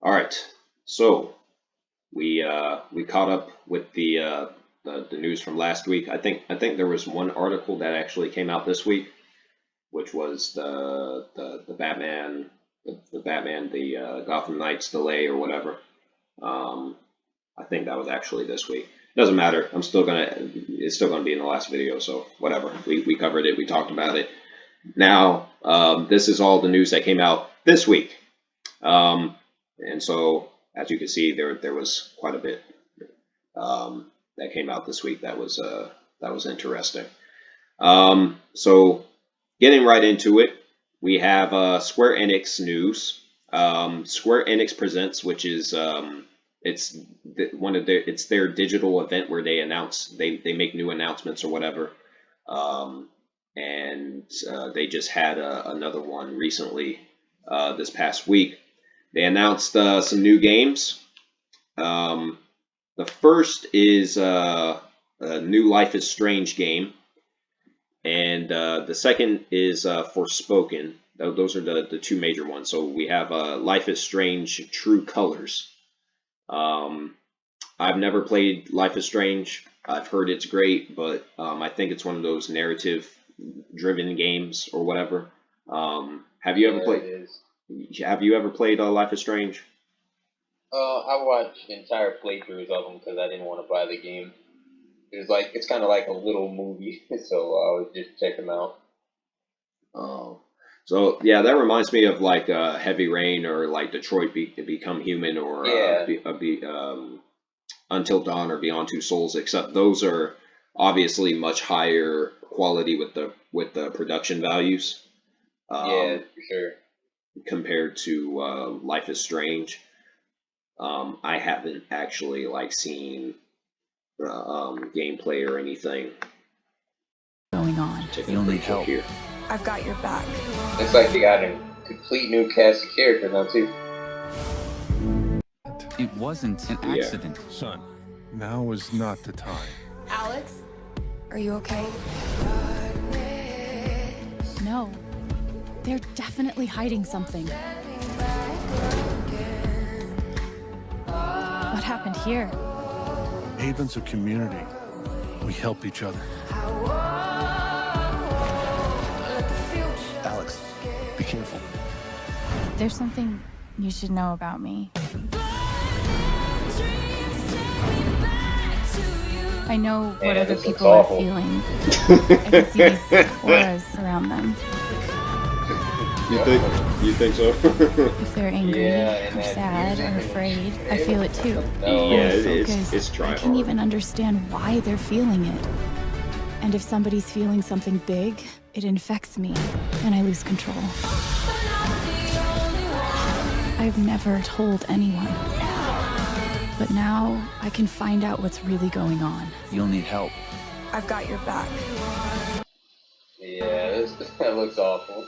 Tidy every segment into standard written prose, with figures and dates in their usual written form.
All right. So we caught up with the news from last week. I think there was one article that actually came out this week, which was the Batman the Gotham Knights delay or whatever. Um, I think that was actually this week. Doesn't matter. It's still gonna be in the last video, so whatever. We covered it. We talked about it. Now, this is all the news that came out this week. And so, as you can see, there was quite a bit that came out this week that was interesting. So, getting right into it, we have Square Enix news. Square Enix Presents, which is it's it's their digital event where they make new announcements or whatever. Um, and they just had another one recently this past week. They announced some new games. Um, the first is a new Life is Strange game, and the second is Forspoken. Those are the two major ones. So we have Life is Strange True Colors. Um, I've never played Life is Strange. I've heard it's great, but I think it's one of those narrative-driven games or whatever. Have you ever Yeah, played? it is. Have you ever played Life is Strange? I watched entire playthroughs of them because I didn't want to buy the game. It's kind of like a little movie, so I would just check them out. Oh, so yeah, that reminds me of like Heavy Rain or like Become Human or Yeah, Until Dawn or Beyond Two Souls. Except those are obviously much higher quality with the production values yeah, um, for sure. compared to Life is Strange. I haven't actually like seen gameplay or anything. Going on. Taking a quick look here. I've got your back. Looks like they got a complete new cast of characters now too. It wasn't an Yeah. accident. Son, now is not the time. Alex, are you okay? No. They're definitely hiding something. What happened here? Haven's a community. We help each other. Alex, be careful. There's something you should know about me. I know what Man, other this looks people are awful. feeling. I can see these auras around them. You think so? If they're angry, Yeah, and or that sad, music or and afraid, I shit. feel it too. No. Yeah, When I it's focus, try I can hard. even understand why they're feeling it. And if somebody's feeling something big, it infects me, and I lose control. I've never told anyone. But now, I can find out what's really going on. You'll need help. I've got your back. Yeah, that looks awful.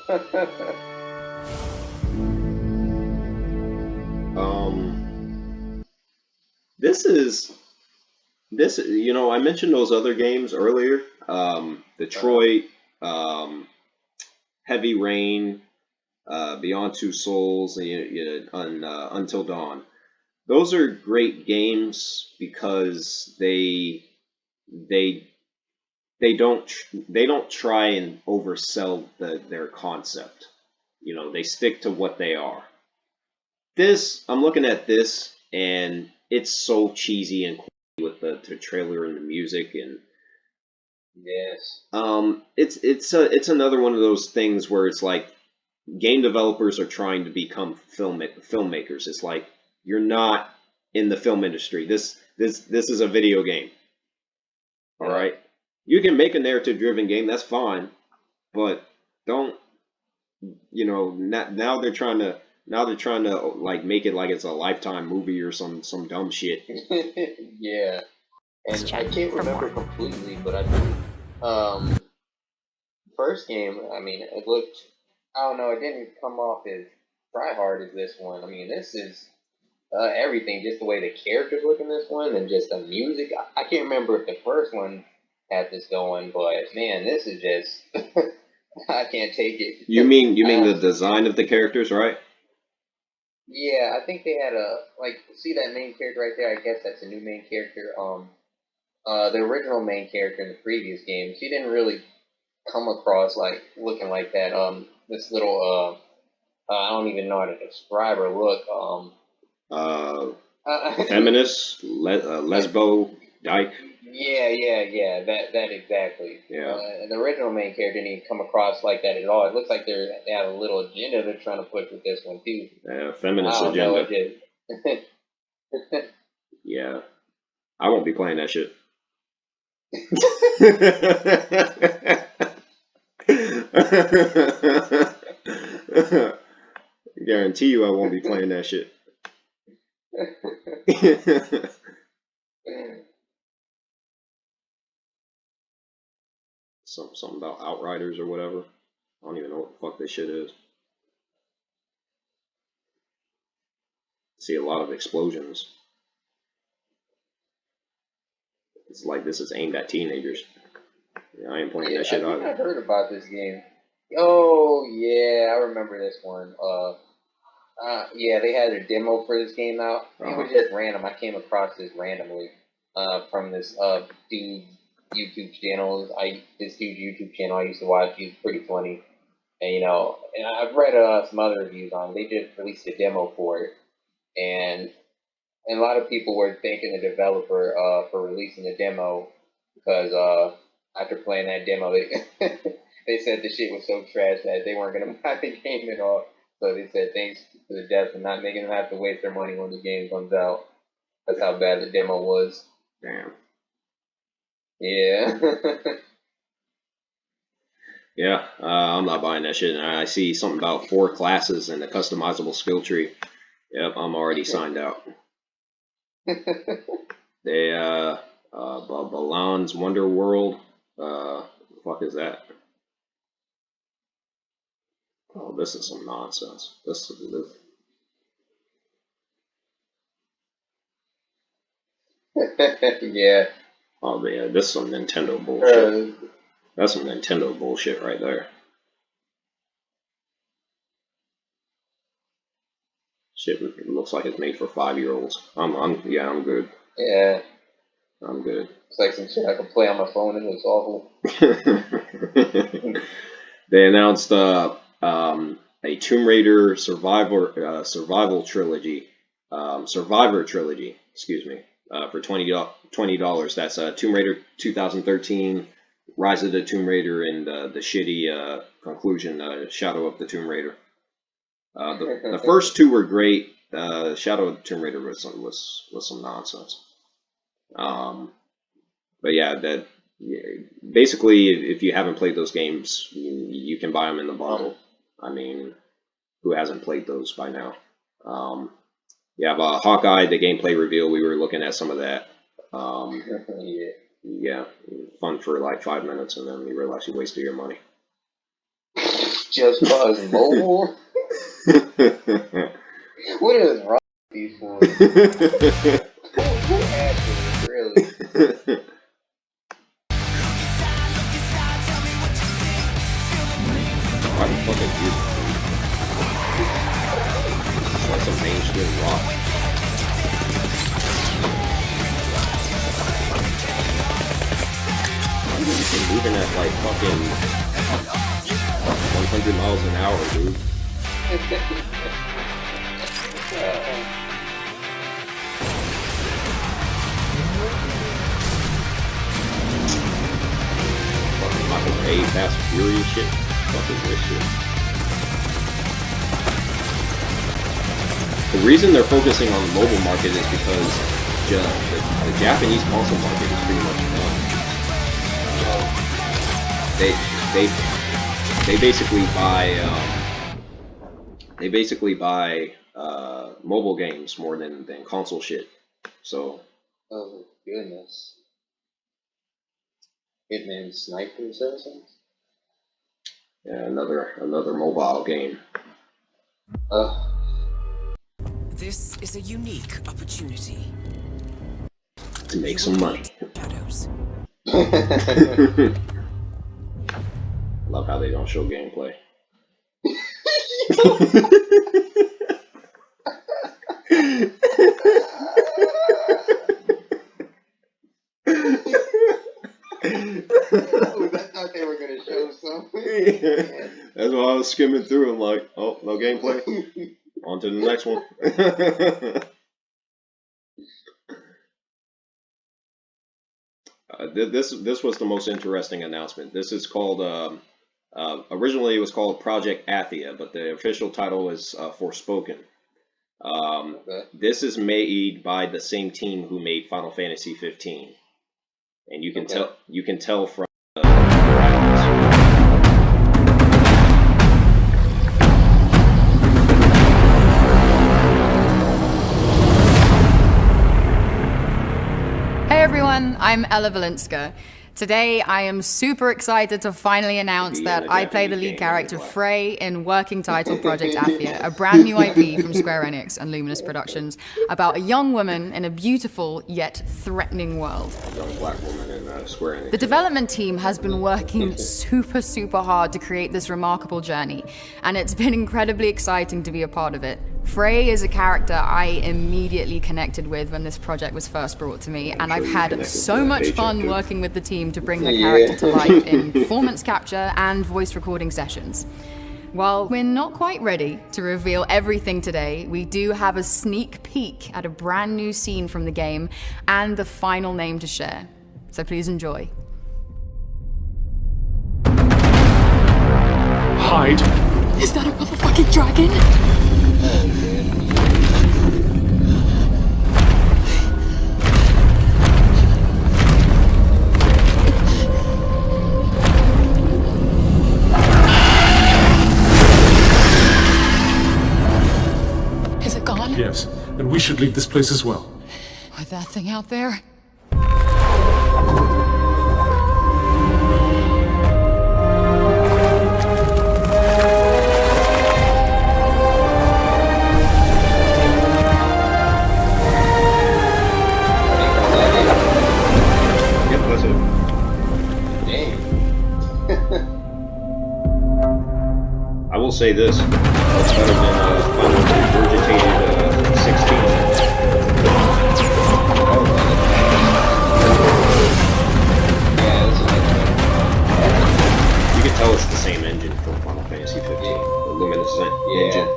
This is I mentioned those other games earlier. Detroit, um, Heavy Rain, Beyond Two Souls, and Until Dawn. Those are great games because they they don't try and oversell their concept. They stick to what they are. I'm looking at this and it's so cheesy and corny with the trailer and the music and Yes. it's another one of those things where it's like game developers are trying to become filmmakers. It's like you're not in the film industry. This is a video game. All Yeah. right, you can make a narrative driven game. That's fine, but don't now they're trying to like make it like it's a Lifetime movie or some dumb shit. Yeah. Let's And I check can't for remember more. completely, but I think first game, I mean, it looked, I don't know, it didn't come off as try hard as this one. I mean, this is everything, just the way the characters look in this one and just the music. I can't remember if the first one had this going, but man, this is just, I can't take it. You mean the Honestly. design of the characters, right? Yeah, I think they had a like see that main character right there. I guess that's a new main character. The original main character in the previous game, she didn't really come across like looking like that. This little I don't even know how to describe her look. Feminist, lesbo, dyke. Yeah. That exactly. Yeah. And the original main character didn't even come across like that at all. It looks like they have a little agenda they're trying to push with this one too. Feminist I don't know. agenda. It just. Yeah. I won't be playing that shit. Guarantee you I won't be playing that shit. Something about Outriders or whatever. I don't even know what the fuck this shit is. See a lot of explosions. It's like this is aimed at teenagers. Yeah, I ain't playing that shit either. I heard about this game. Oh yeah, I remember this one. Yeah, they had a demo for this game out. It was just random. I came across this randomly from this dude's YouTube channel. This dude's YouTube channel I used to watch. He's pretty funny, and and I've read some other reviews on it. They just released a demo for it, and a lot of people were thanking the developer for releasing the demo because after playing that demo, they they said the shit was so trash that they weren't gonna buy the game at all. So they said thanks to the devs for not making them have to waste their money when the game comes out. That's how bad the demo was. Damn. Yeah. Yeah, I'm not buying that shit. And I see something about 4 classes and a customizable skill tree. Yep, I'm already signed out. They Balan's Wonder World. The fuck is that? Oh, this is some nonsense. This. Yeah. Oh yeah, this is some Nintendo bullshit. That's some Nintendo bullshit right there. Shit looks like it's made for 5-year-olds. I'm good. Yeah. I'm good. It's like some shit I can play on my phone and it's awful. They announced a Tomb Raider Survivor trilogy, Survivor trilogy, excuse me, for $20. That's Tomb Raider 2013, Rise of the Tomb Raider, and the shitty conclusion, Shadow of the Tomb Raider. The first 2 were great. Shadow of the Tomb Raider was some nonsense. But yeah, basically, if you haven't played those games, you can buy them in the bundle. I mean, who hasn't played those by now? Yeah, but Hawkeye, the gameplay reveal, we were looking at some of that. Yeah, fun for like 5 minutes, and then you realize you wasted your money. Just cause mobile? What is wrong with these fools? Who had this, really? Why the fuck is you? That's some mainstream rock. You're moving at like fucking 100 miles an hour, dude. Fucking Michael Bay, Fast Furious shit. Fuck is this shit? The reason they're focusing on the mobile market is because the Japanese console market is pretty much done. They basically buy mobile games more than console shit. So. Oh goodness. Hitman Sniper Citizens? Yeah, another mobile game. This is a unique opportunity To make some money. Shadows. Love how they don't show gameplay. I was skimming through. I'm like, oh, no gameplay. On to the next one. This was the most interesting announcement. This is called originally it was called Project Athia, but the official title is Forspoken. This is made by the same team who made Final Fantasy 15, and you can tell from the graphics. Hey everyone, I'm Ella Valinska. Today I am super excited to finally announce that I play the lead character Frey in working title Project Athia, a brand new IP from Square Enix and Luminous Productions about a young woman in a beautiful yet threatening world. Young black woman in Square Enix. The development team has been working super hard to create this remarkable journey, and it's been incredibly exciting to be a part of it. Frey is a character I immediately connected with when this project was first brought to me, and I've had so much fun working with the team to bring the character to life in performance capture and voice recording sessions. While we're not quite ready to reveal everything today, we do have a sneak peek at a brand new scene from the game and the final name to share. So please enjoy. Hide. Is that a motherfucking dragon? Is it gone? Yes, and we should leave this place as well. With that thing out there? Yep, that's it. Dang. I will say this: it's better than Final regurgitated 16. Yeah, this is You can tell it's the same engine from Final Fantasy 15. The luminescent engine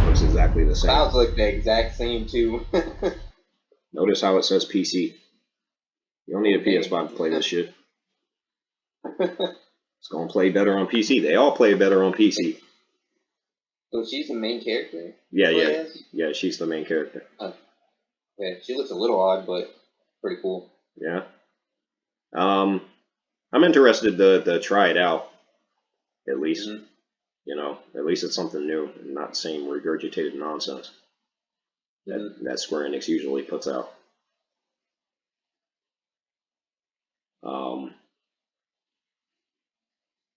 looks exactly the same. sounds like the exact same too. Notice how it says PC. You don't need a PS5 to play this shit. It's gonna play better on PC. They all play better on PC. So she's the main character? Yeah, she's the main character. Yeah, she looks a little odd, but pretty cool. Yeah. I'm interested to try it out. At least, you know, at least it's something new and not the same regurgitated nonsense that Square Enix usually puts out.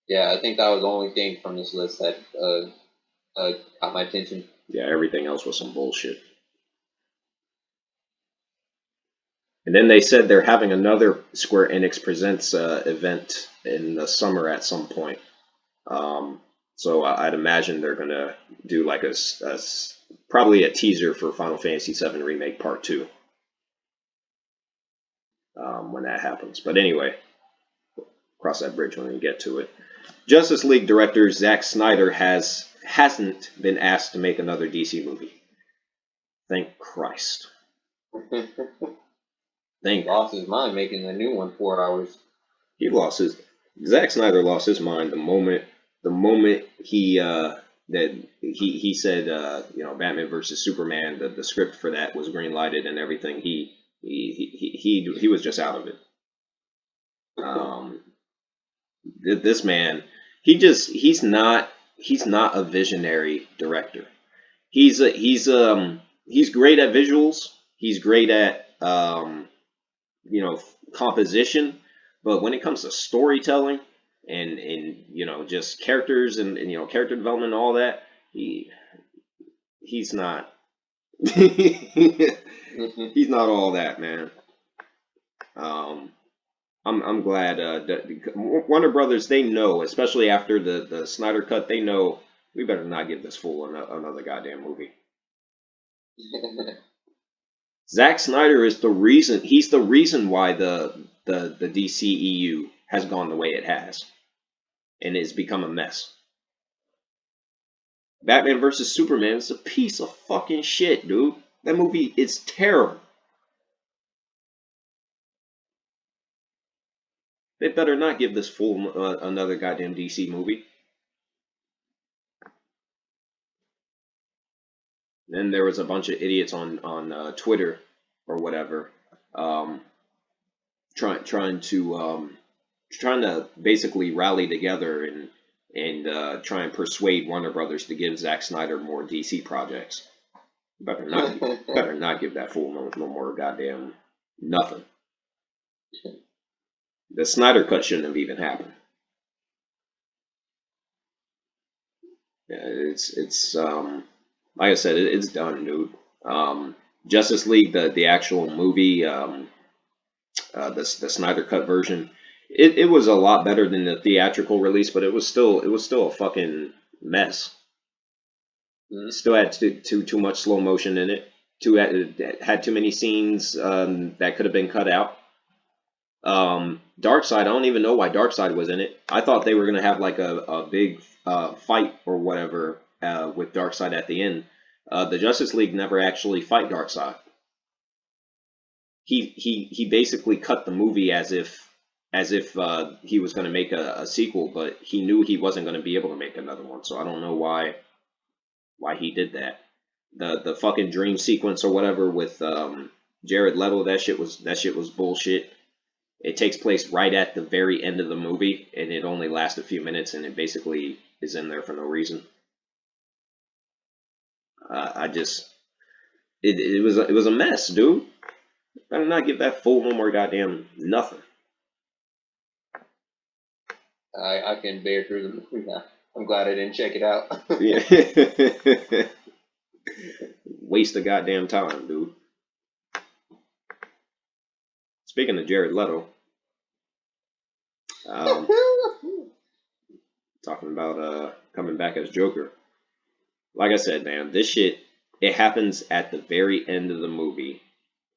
Yeah, I think that was the only thing from this list that caught my attention. Yeah, everything else was some bullshit. And then they said they're having another Square Enix Presents event in the summer at some point. So I'd imagine they're gonna do like probably a teaser for Final Fantasy VII Remake Part 2 when that happens. But anyway, cross that bridge when we get to it. Justice League director Zack Snyder hasn't been asked to make another DC movie. Thank Christ. Lost his mind making a new one 4 hours. Zack Snyder lost his mind the moment he said Batman versus Superman, the script for that was greenlighted and everything. He was just out of it. This man, he's not a visionary director. He's great at visuals. He's great at composition, but when it comes to storytelling and just characters and character development and all that, he's not he's not all that, man. I'm glad that Warner Brothers, they know, especially after the Snyder cut, they know we better not give this fool another goddamn movie. Zack Snyder is the reason. He's the reason why the DCEU has gone the way it has. and it's become a mess. Batman versus Superman is a piece of fucking shit, dude. That movie is terrible. They better not give this fool another goddamn DC movie. Then there was a bunch of idiots on Twitter or whatever, trying to basically rally together and try and persuade Warner Brothers to give Zack Snyder more DC projects. Better not give that fool no more goddamn nothing. The Snyder Cut shouldn't have even happened. Yeah, it's like I said, it's done, dude. Justice League, the actual movie, the Snyder Cut version, it was a lot better than the theatrical release, but it was still a fucking mess. It still had too much slow motion in it. It had too many scenes that could have been cut out. Darkseid, I don't even know why Darkseid was in it. I thought they were gonna have like a big fight or whatever with Darkseid at the end. The Justice League never actually fight Darkseid. He basically cut the movie as if he was going to make a sequel, but he knew he wasn't going to be able to make another one. So I don't know why he did that. The fucking dream sequence or whatever with Jared Leto, that shit was bullshit. It takes place right at the very end of the movie, and it only lasts a few minutes, and it basically is in there for no reason. It was a mess, dude. Better not give that fool no more goddamn nothing. I can bear through the movie now. I'm glad I didn't check it out. Yeah. Waste of goddamn time, dude. Speaking of Jared Leto, talking about coming back as Joker. Like I said, man, this shit, it happens at the very end of the movie,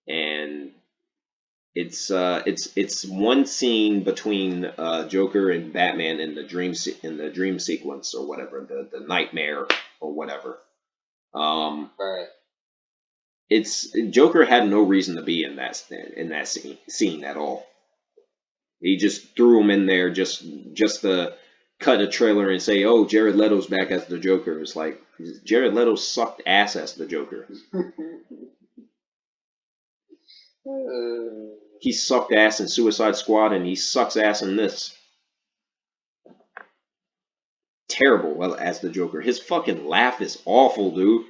and it's one scene between Joker and Batman in the dream sequence or whatever, the nightmare or whatever. Right. It's Joker had no reason to be in that scene at all. He just threw him in there just to cut a trailer and say, "Oh, Jared Leto's back as the Joker." It's like Jared Leto sucked ass as the Joker. He sucked ass in Suicide Squad, and he sucks ass in this. Terrible as the Joker. His fucking laugh is awful, dude.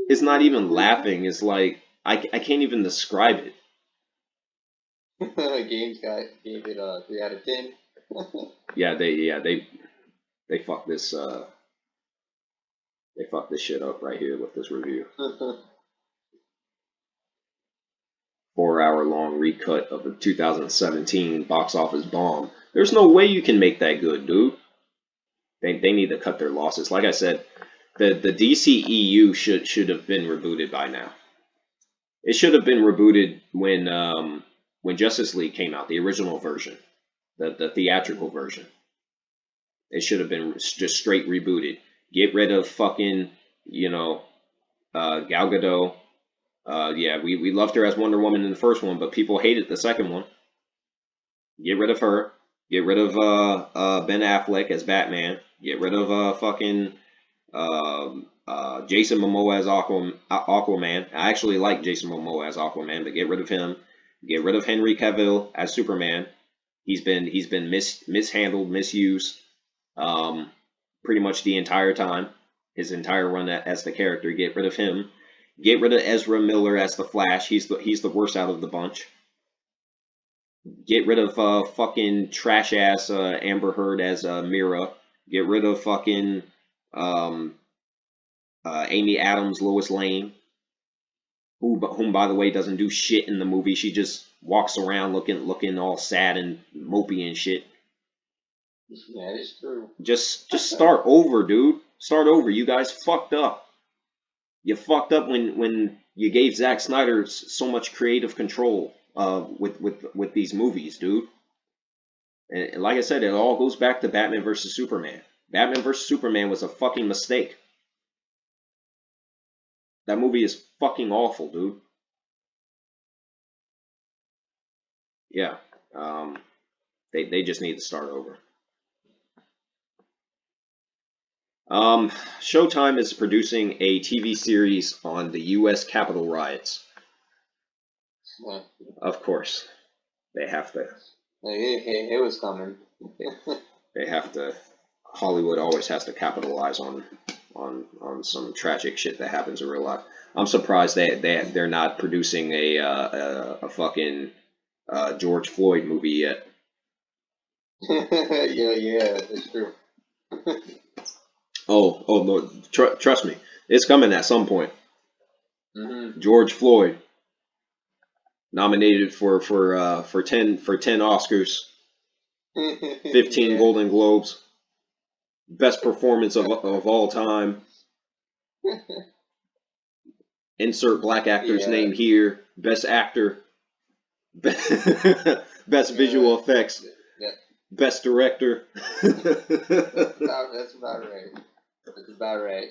It's not even laughing. It's like I can't even describe it. Games guy gave it 3 out of 10. Yeah, they fucked this shit up right here with this review. 4-hour long recut of the 2017 box office bomb. There's no way you can make that good, dude. They need to cut their losses. Like I said, the DCEU should have been rebooted by now. It should have been rebooted when Justice League came out, the original version, the theatrical version. It should have been just straight rebooted. Get rid of fucking, Gal Gadot. Yeah, we loved her as Wonder Woman in the first one, but people hated the second one. Get rid of her. Get rid of Ben Affleck as Batman. Get rid of fucking Jason Momoa as Aquaman. I actually like Jason Momoa as Aquaman, but get rid of him. Get rid of Henry Cavill as Superman. He's been mishandled, misused, pretty much the entire time. His entire run as the character. Get rid of him. Get rid of Ezra Miller as the Flash. He's the worst out of the bunch. Get rid of fucking trash ass Amber Heard as Mira. Get rid of fucking Amy Adams, Lois Lane, whom by the way doesn't do shit in the movie. She just walks around looking all sad and mopey and shit. Yeah, it's true. Just start over, dude. Start over. You guys fucked up. You fucked up when you gave Zack Snyder so much creative control with these movies, dude. And like I said, it all goes back to Batman versus Superman. Batman versus Superman was a fucking mistake. That movie is fucking awful, dude. Yeah. They just need to start over. Showtime is producing a TV series on the U.S. Capitol riots. Well, Of course, they have to. it was coming. They have to. Hollywood always has to capitalize on some tragic shit that happens in real life. I'm surprised they're not producing a fucking George Floyd movie yet. yeah, it's true. Oh no! Trust me, it's coming at some point. Mm-hmm. George Floyd nominated for 10 Oscars, 15 Yeah. Golden Globes, best performance of all time. Insert black actor's Yeah. name here. Best actor. Best visual effects. Yeah. Best director. That's about right. That's about right.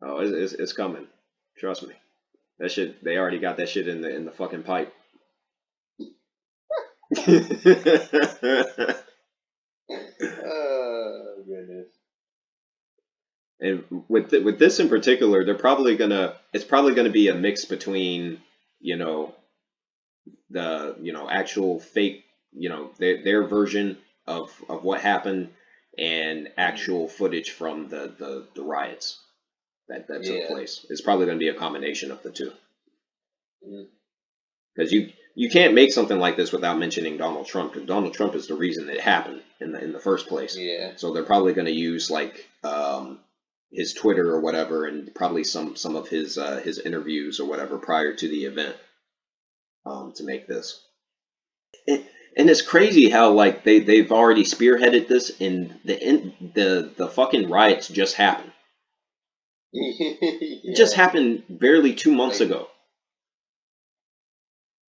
Oh, it's coming. Trust me. That shit. They already got that shit in the fucking pipe. Oh goodness. And with this in particular, it's probably gonna be a mix between, the actual fake, their version of what happened and actual footage from the riots that took place. It's probably gonna be a combination of the two. Because you can't make something like this without mentioning Donald Trump, because Donald Trump is the reason it happened in the first place. Yeah. So they're probably going to use like his Twitter or whatever, and probably some of his interviews or whatever prior to the event to make this. And it's crazy how like they've already spearheaded this, and the fucking riots just happened. It just happened barely 2 months ago.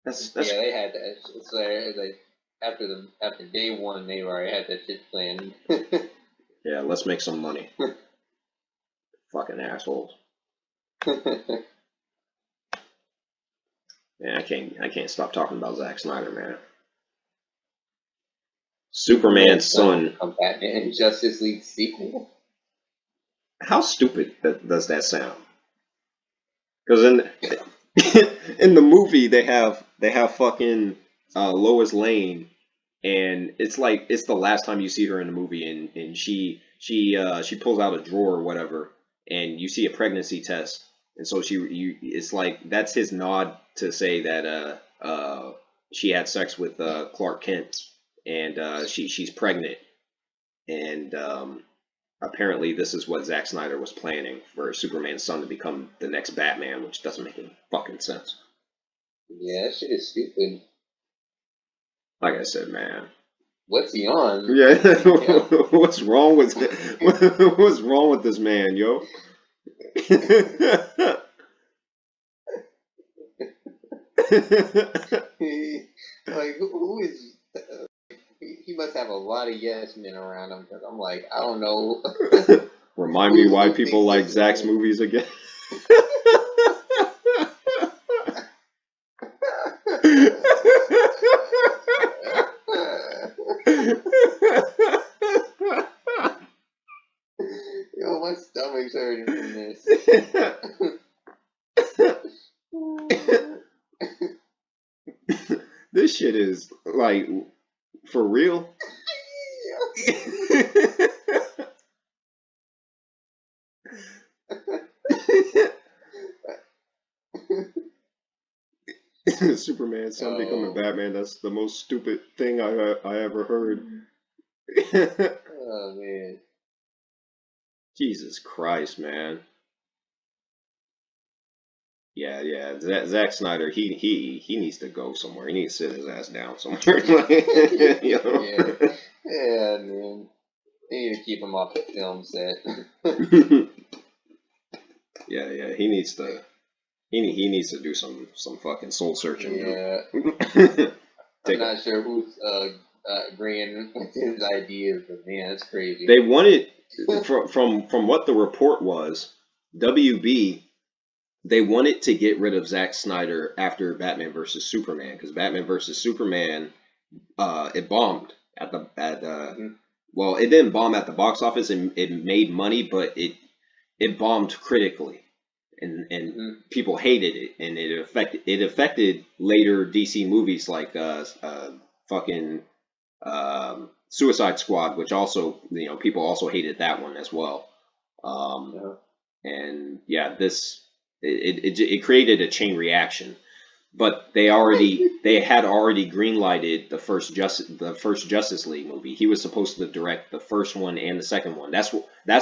That's Yeah, they had that. It's like after day one, they already had that shit planned. Yeah, let's make some money. Fucking assholes. Man, I can't stop talking about Zack Snyder, man. Superman's son. A Batman Justice League sequel. How stupid does that sound? Because in the movie they have fucking Lois Lane, and it's like it's the last time you see her in the movie, and she pulls out a drawer or whatever, and you see a pregnancy test, and so it's like that's his nod to say that she had sex with Clark Kent, and she's pregnant, and apparently this is what Zack Snyder was planning for Superman's son to become the next Batman, which doesn't make any fucking sense. Yeah, that shit is stupid. Like I said, man. What's he on? Yeah, what's wrong with what's wrong with this man, yo? Like who is? He must have a lot of yes men around him, because I'm like, I don't know. Remind me why people like Zack's movies again. Yo, my stomach's hurting from this. This shit is like for real. Superman's son becoming Batman. That's the most stupid thing I ever heard. Oh man. Jesus Christ, man. Yeah. Zack Snyder, he needs to go somewhere. He needs to sit his ass down somewhere. You know? Yeah, man. They need to keep him off the film set. Yeah. He needs to do some fucking soul searching. Yeah. I'm not sure who's agreeing with his ideas, but man, that's crazy. They wanted from what the report was, WB. They wanted to get rid of Zack Snyder after Batman versus Superman because Batman versus Superman, it bombed well, it didn't bomb at the box office and it made money, but it bombed critically, and people hated it, and it affected later DC movies like fucking Suicide Squad, which also people also hated that one as well. And yeah, it created a chain reaction. But they had already greenlighted the first Justice League movie. He was supposed to direct the first one and the second one. That's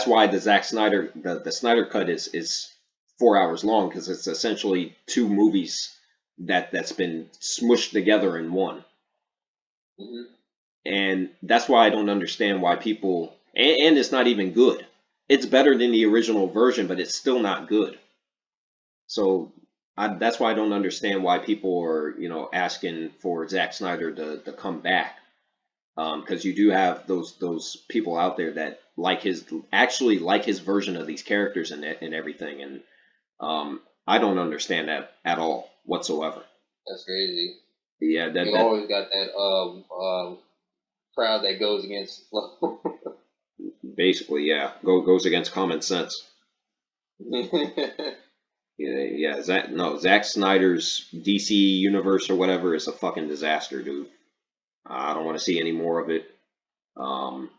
why the Zack Snyder the Snyder cut is 4 hours long, because it's essentially two movies that's been smushed together in one. And that's why I don't understand why people and it's not even good. It's better than the original version, but it's still not good. So that's why I don't understand why people are, asking for Zack Snyder to come back. Because you do have those people out there that like his version of these characters and everything, and I don't understand that at all whatsoever. That's crazy. Yeah, you always got that crowd that goes against flow. Basically, yeah, goes against common sense. Yeah, Zack Snyder's DC universe or whatever is a fucking disaster, dude. I don't want to see any more of it.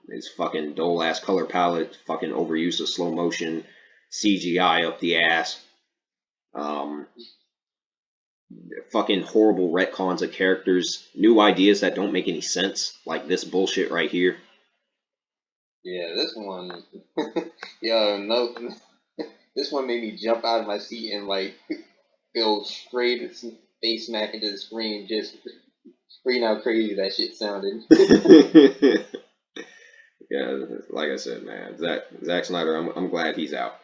His fucking dull ass color palette, fucking overuse of slow motion, CGI up the ass. Fucking horrible retcons of characters, new ideas that don't make any sense, like this bullshit right here. Yeah, this one, no, this one made me jump out of my seat and like go straight face smack into the screen, just scream how crazy that shit sounded. Yeah, like I said, man, Zack Snyder, I'm glad he's out.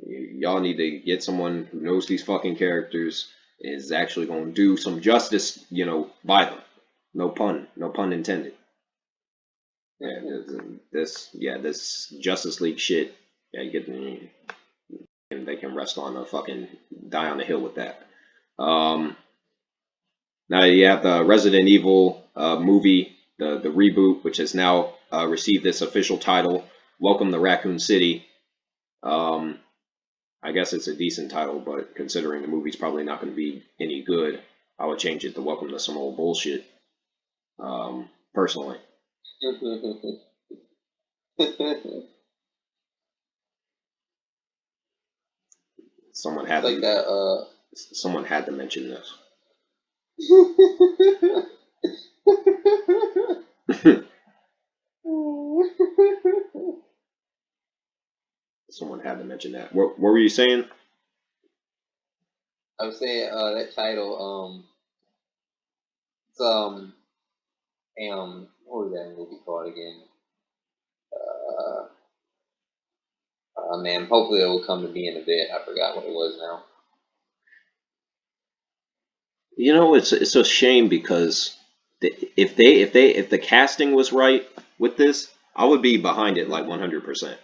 Y'all need to get someone who knows these fucking characters, is actually going to do some justice, by them. No pun intended. Yeah, this Justice League shit. Yeah, they can rest on a fucking die on the hill with that. Now you have the Resident Evil movie, the reboot, which has now received this official title, Welcome to Raccoon City. I guess it's a decent title, but considering the movie's probably not going to be any good, I would change it to Welcome to Some Old Bullshit. Personally. Someone had to mention this. Someone had to mention that. What were you saying? I was saying that title, what was that movie called again? Man, hopefully it will come to me in a bit. I forgot what it was now. It's a shame because if the casting was right with this, I would be behind it like 100%.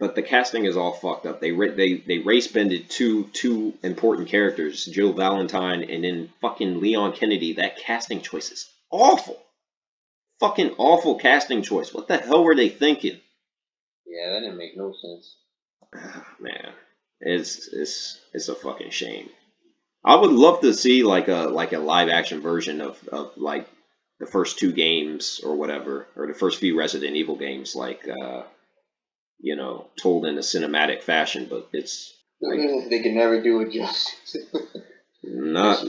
But the casting is all fucked up. They race bended two important characters, Jill Valentine and then fucking Leon Kennedy. That casting choice is awful. Fucking awful casting choice. What the hell were they thinking? Yeah, that didn't make no sense. Man, it's a fucking shame. I would love to see like a live action version of like the first two games or whatever, or the first few Resident Evil games, like told in a cinematic fashion. But it's like, they can never do it justice. not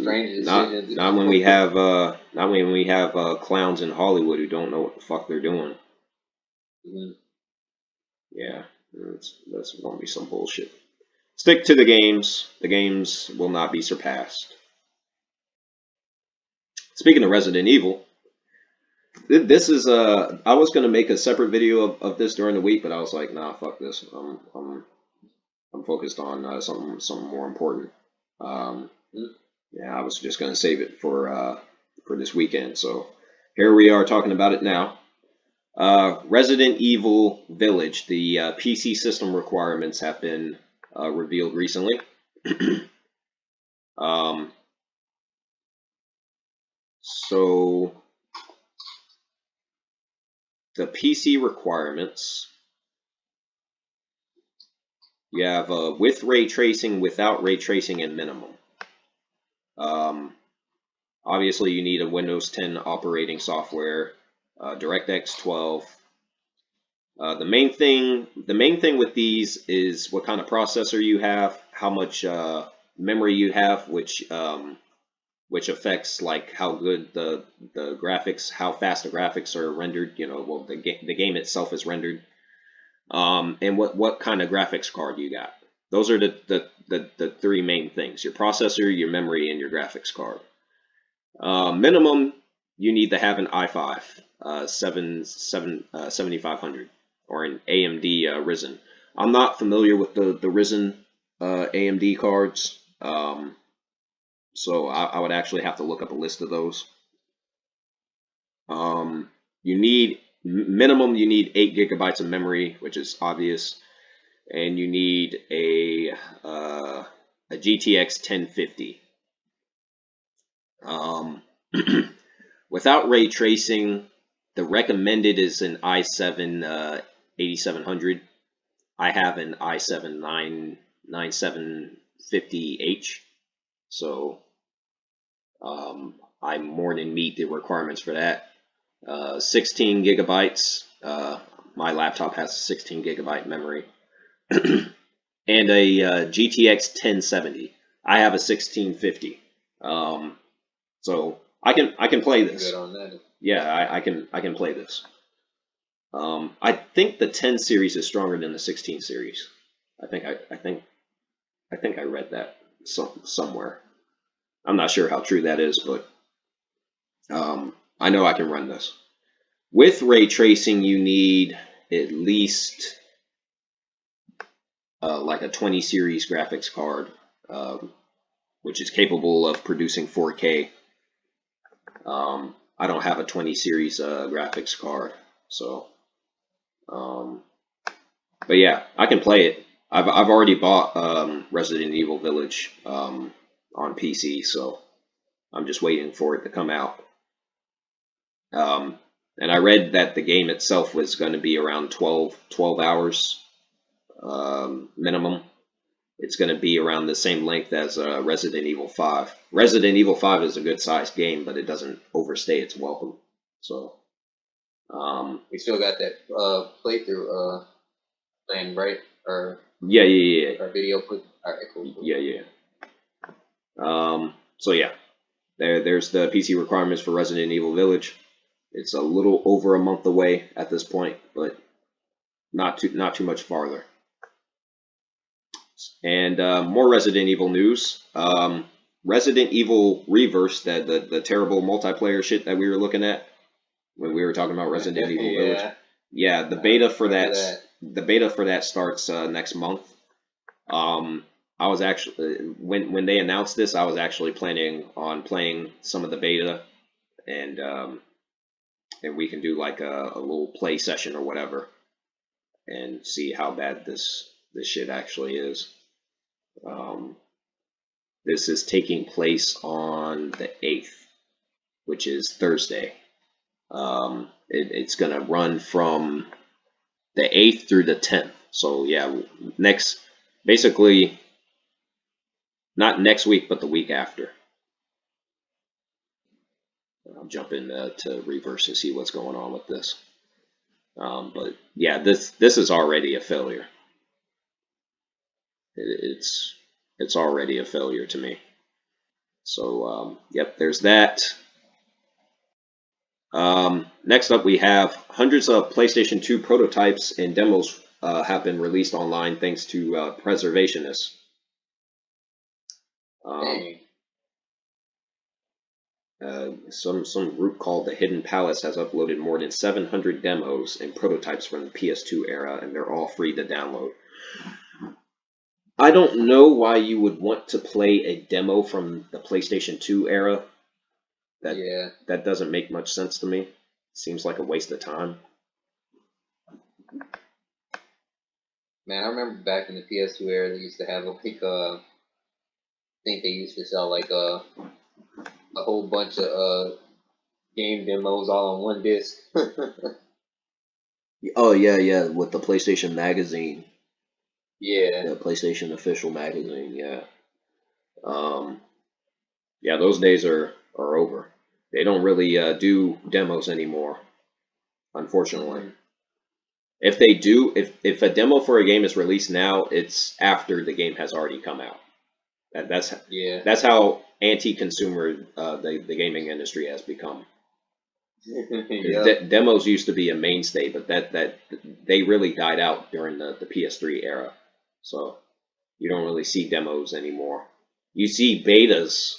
when we have clowns in Hollywood who don't know what the fuck they're doing. Yeah, that's gonna be some bullshit. Stick to the games. The games will not be surpassed. Speaking of Resident Evil, this is I was gonna make a separate video of this during the week, but I was like, nah, fuck this. I'm focused on something more important. Yeah, I was just gonna save it for this weekend. So here we are talking about it now. Resident Evil Village. The PC system requirements have been revealed recently. So the PC requirements, you have with ray tracing, without ray tracing, and minimum. Obviously, you need a Windows 10 operating software, DirectX 12. The main thing with these is what kind of processor you have, how much memory you have, which affects like how good the graphics, how fast the graphics are rendered. You know, well, the game itself is rendered, and what kind of graphics card you got. Those are the three main things: your processor, your memory, and your graphics card. Minimum, you need to have an i5 7500 or an AMD Ryzen. I'm not familiar with the Ryzen AMD cards, so I would actually have to look up a list of those. You need minimum, you need 8 gigabytes of memory, which is obvious, and you need a GTX 1050. Without ray tracing, the recommended is an i7 8700. I have an i7 9750H, so I more than meet the requirements for that. 16 gigabytes. My laptop has 16 gigabyte memory, and a GTX 1070. I have a 1650. So I can play this. Good on that. Yeah, I can play this. I think the 10 series is stronger than the 16 series. I think I read that somewhere. I'm not sure how true that is, but I know I can run this. With ray tracing, you need at least like a 20 series graphics card, which is capable of producing 4K. I don't have a 20 series graphics card, so but yeah, I can play it. I've already bought Resident Evil Village on PC, so I'm just waiting for it to come out. And I read that the game itself was going to be around 12 hours minimum. It's going to be around the same length as Resident Evil 5. Resident Evil 5 is a good sized game, but it doesn't overstay its welcome. So we still got that playthrough thing, right? Or yeah. Our video put. All right, cool. Yeah. So yeah, there's the PC requirements for Resident Evil Village. It's a little over a month away at this point, but not too much farther. And more Resident Evil news. Resident Evil Reverse, the terrible multiplayer shit that we were looking at when we were talking about Resident Evil Village. Yeah, the beta for that starts next month. I was actually when they announced this, I was actually planning on playing some of the beta, and we can do like a little play session or whatever, and see how bad this shit actually is. This is taking place on the 8th, which is Thursday. It's gonna run from the 8th through the 10th. So yeah, basically not next week, but the week after. I'll jump into Reverse to see what's going on with this. But yeah, this is already a failure. It's already a failure to me. So yep, there's that. Next up, we have hundreds of PlayStation 2 prototypes and demos have been released online thanks to preservationists. Some group called the Hidden Palace has uploaded more than 700 demos and prototypes from the PS2 era, and they're all free to download. I don't know why you would want to play a demo from the PlayStation 2 era. Yeah, That doesn't make much sense to me. Seems like a waste of time. man, I remember back in the PS2 era, they used to have like I think they used to sell like a whole bunch of game demos all on one disc. Oh yeah, with the PlayStation magazine, Yeah. the PlayStation official magazine. Yeah. Um, yeah, those days are over. They don't really do demos anymore, unfortunately. Mhm. If they do, if a demo for a game is released now, it's after the game has already come out. Yeah. That's how anti-consumer the gaming industry has become. Yep. Demos used to be a mainstay, but that they really died out during the PS3 era. So you don't really see demos anymore. You see betas,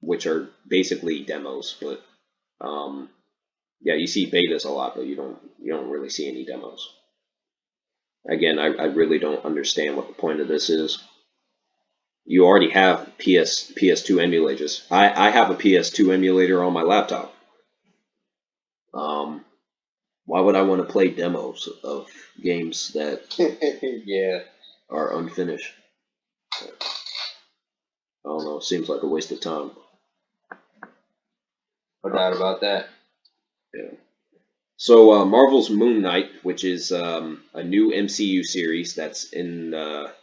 which are basically demos, but yeah, you see betas a lot, but you don't really see any demos. Again, I really don't understand what the point of this is. You already have PS2 emulators. I have a PS2 emulator on my laptop. Why would I want to play demos of games that Yeah. are unfinished? I don't know. It seems like a waste of time. No doubt about that. Yeah. So Marvel's Moon Knight, which is a new MCU series that's in the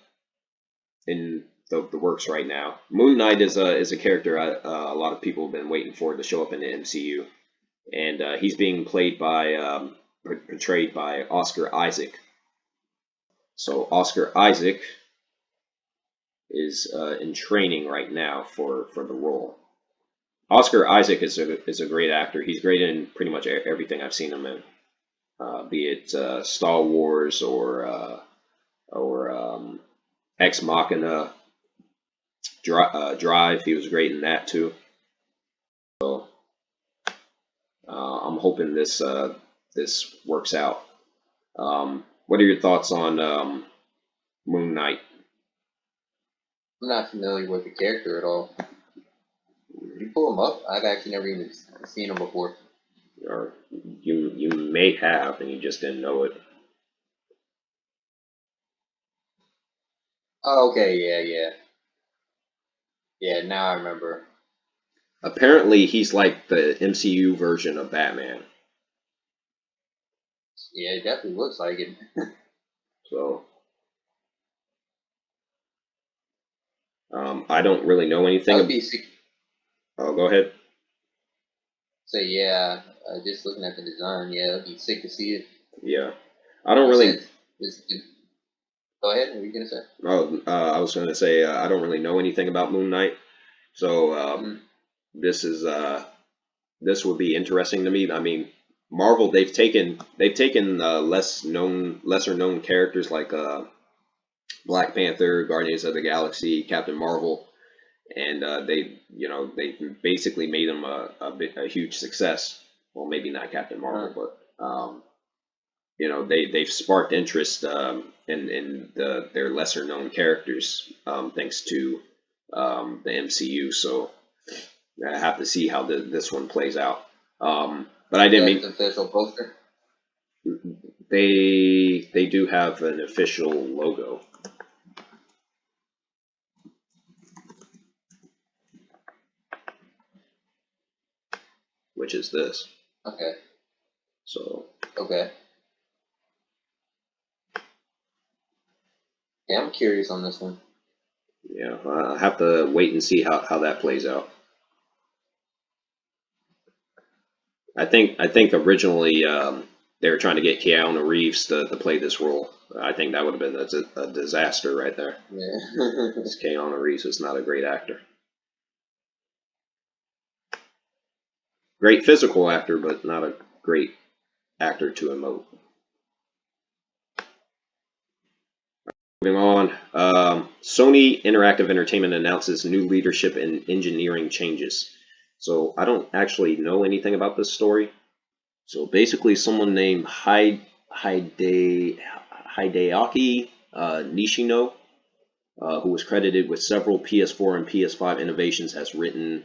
works right now. Moon Knight is a character a lot of people have been waiting for to show up in the MCU, and he's being portrayed by Oscar Isaac. So Oscar Isaac is in training right now for the role. Oscar Isaac is a great actor. He's great in pretty much everything I've seen him in, be it Star Wars or Ex Machina, Drive. He was great in that too. So I'm hoping this works out. What are your thoughts on Moon Knight? I'm not familiar with the character at all. You pull him up? I've actually never even seen him before. Or you may have and you just didn't know it. Oh, okay, yeah. Yeah, now I remember. Apparently, he's like the MCU version of Batman. Yeah, it definitely looks like it. So I don't really know I anything. would be sick. Oh, go ahead. Say, yeah, just looking at the design, yeah, I'd be sick to see it. Yeah, I don't You really. said, go ahead, what were you going to say? Oh, I was going to say I don't really know anything about Moon Knight, so Mm. this is this would be interesting to me. I mean, Marvel they've taken lesser known characters like Black Panther, Guardians of the Galaxy, Captain Marvel, and they basically made them a huge success. Well, maybe not Captain Marvel, but they've sparked interest in their lesser known characters thanks to the MCU. So I have to see how this one plays out. But I didn't That's mean the official poster. they do have an official logo, which is this. Okay, So okay. Yeah, I'm curious on this one. yeah, I have to wait and see how that plays out. I think originally they were trying to get Keanu Reeves to play this role. I think that would have been a disaster right there. Yeah. Because Keanu Reeves is not a great actor. Great physical actor, but not a great actor to emote. Moving on, Sony Interactive Entertainment announces new leadership and engineering changes. So I don't actually know anything about this story. So basically, someone named Hideaki Nishino who was credited with several PS4 and PS5 innovations, has written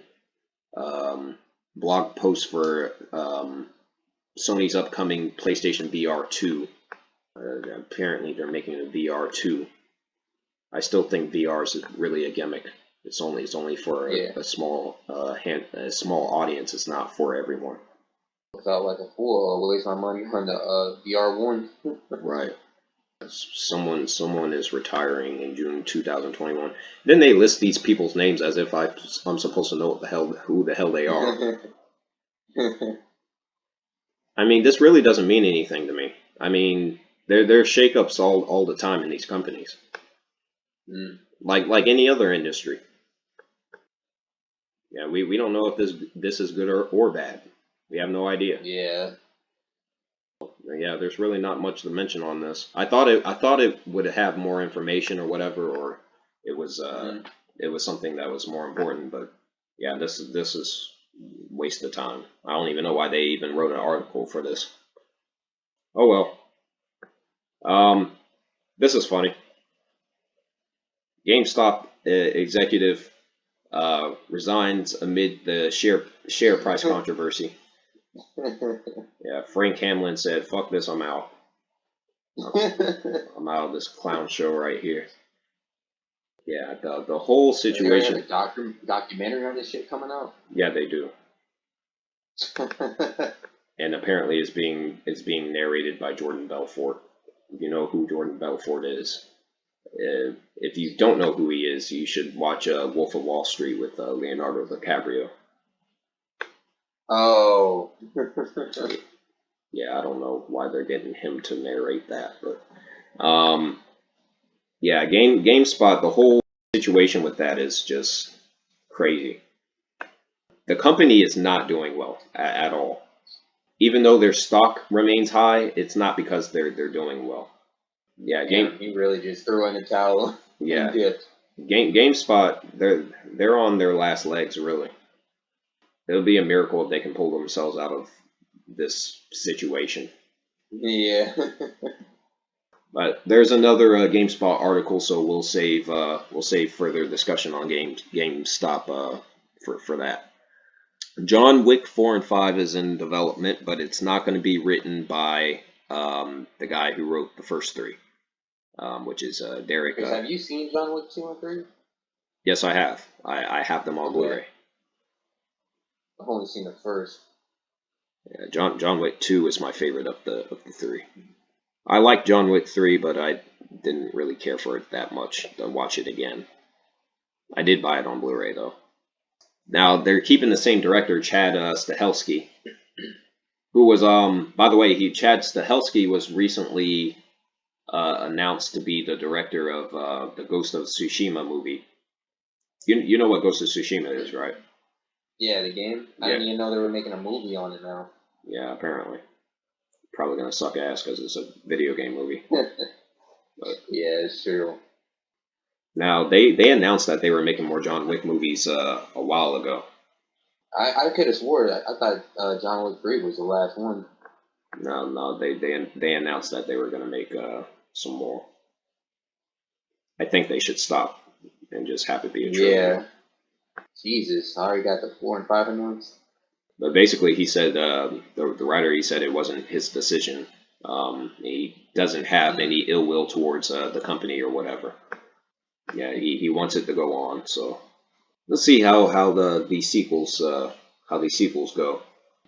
blog posts for Sony's upcoming PlayStation Vr2. Apparently, they're making a VR2. I still think VR is really a gimmick. It's only for a small audience. It's not for everyone. Felt like a fool. I'll waste my money on the VR1. Right. Someone is retiring in June 2021. Then they list these people's names as if I'm supposed to know who the hell they are. I mean, this really doesn't mean anything to me. I mean, there's shakeups all the time in these companies, like any other industry. Yeah, we don't know if this is good or bad. We have no idea. Yeah. Yeah, there's really not much to mention on this. I thought it would have more information or whatever, or it was something that was more important. But yeah, this is waste of time. I don't even know why they even wrote an article for this. Oh well. This is funny. GameStop executive resigns amid the share price controversy. Yeah, Frank Hamlin said, "Fuck this, I'm out. I'm out of this clown show right here." Yeah, the whole situation. Is there a documentary on this shit coming out? Yeah, they do. And apparently it's being narrated by Jordan Belfort. You know who Jordan Belfort is. If you don't know who he is, you should watch Wolf of Wall Street with Leonardo DiCaprio. Oh. Yeah, I don't know why they're getting him to narrate that, but yeah, GameSpot, the whole situation with that is just crazy. The company is not doing well at all. Even though their stock remains high, it's not because they're doing well. Yeah, he really just threw in the towel. Yeah, GameSpot, they're on their last legs, really. It'll be a miracle if they can pull themselves out of this situation. Yeah. But there's another GameSpot article, so we'll save further discussion on GameStop for that. John Wick 4 and 5 is in development, but it's not going to be written by the guy who wrote the first three, which is Derek. Have you seen John Wick 2 and 3? Yes, I have. I have them on Blu-ray. I've only seen the first. Yeah, John Wick 2 is my favorite of the three. I like John Wick 3, but I didn't really care for it that much to watch it again. I did buy it on Blu-ray though. Now they're keeping the same director, Chad Stahelski, who was by the way, Chad Stahelski was recently announced to be the director of the Ghost of Tsushima movie. You know what Ghost of Tsushima is, right? Yeah, the game. I didn't even know they were making a movie on it now. Yeah, apparently. Probably gonna suck ass because it's a video game movie. But, yeah, it's true. Now they announced that they were making more John Wick movies a while ago. I could have swore I thought John Wick 3 was the last one. No, they announced that they were gonna make some more. I think they should stop and just have it be a trilogy. Yeah. Jesus, I already got the 4 and 5 announced. But basically, he said the writer, he said it wasn't his decision. He doesn't have any ill will towards the company or whatever. Yeah, he wants it to go on. So let's see how these sequels go.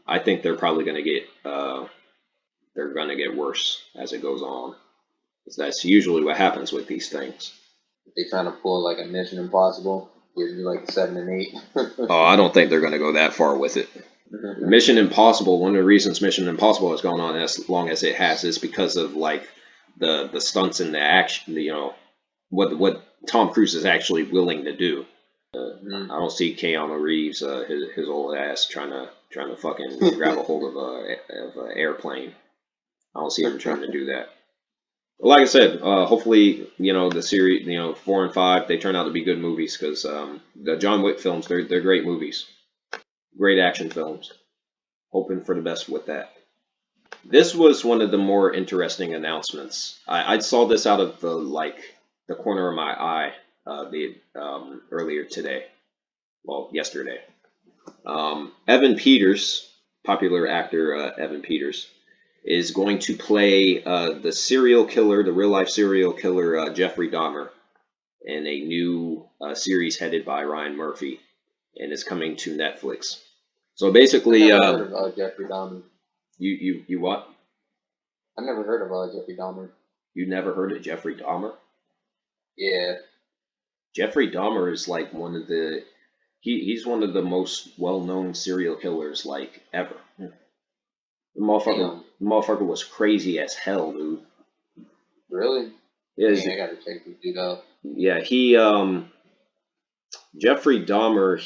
I think they're probably going to get worse as it goes on. That's usually what happens with these things. They trying to pull like a Mission Impossible, give you like 7 and 8. Oh, I don't think they're going to go that far with it. Mission Impossible, one of the reasons Mission Impossible has gone on as long as it has is because of like the stunts and the action, what Tom Cruise is actually willing to do. I don't see Keanu Reeves, his old ass trying to fucking grab a hold of an airplane. I don't see him trying to do that. But like I said, hopefully the series 4 and 5 they turn out to be good movies because the John Wick films they're great movies. Great action films. Hoping for the best with that. This was one of the more interesting announcements. I saw this out of the corner of my eye. earlier today, well, yesterday. Evan Peters, popular actor Evan Peters, is going to play the serial killer, the real life serial killer Jeffrey Dahmer, in a new series headed by Ryan Murphy, and is coming to Netflix. So basically, I never heard of Jeffrey Dahmer. You what? I never heard of Jeffrey Dahmer. You never heard of Jeffrey Dahmer? Yeah. Jeffrey Dahmer is like one of the he's one of the most well-known serial killers like ever. The motherfucker was crazy as hell, dude. Really? Yeah, I gotta check this dude out. Yeah, Jeffrey Dahmer,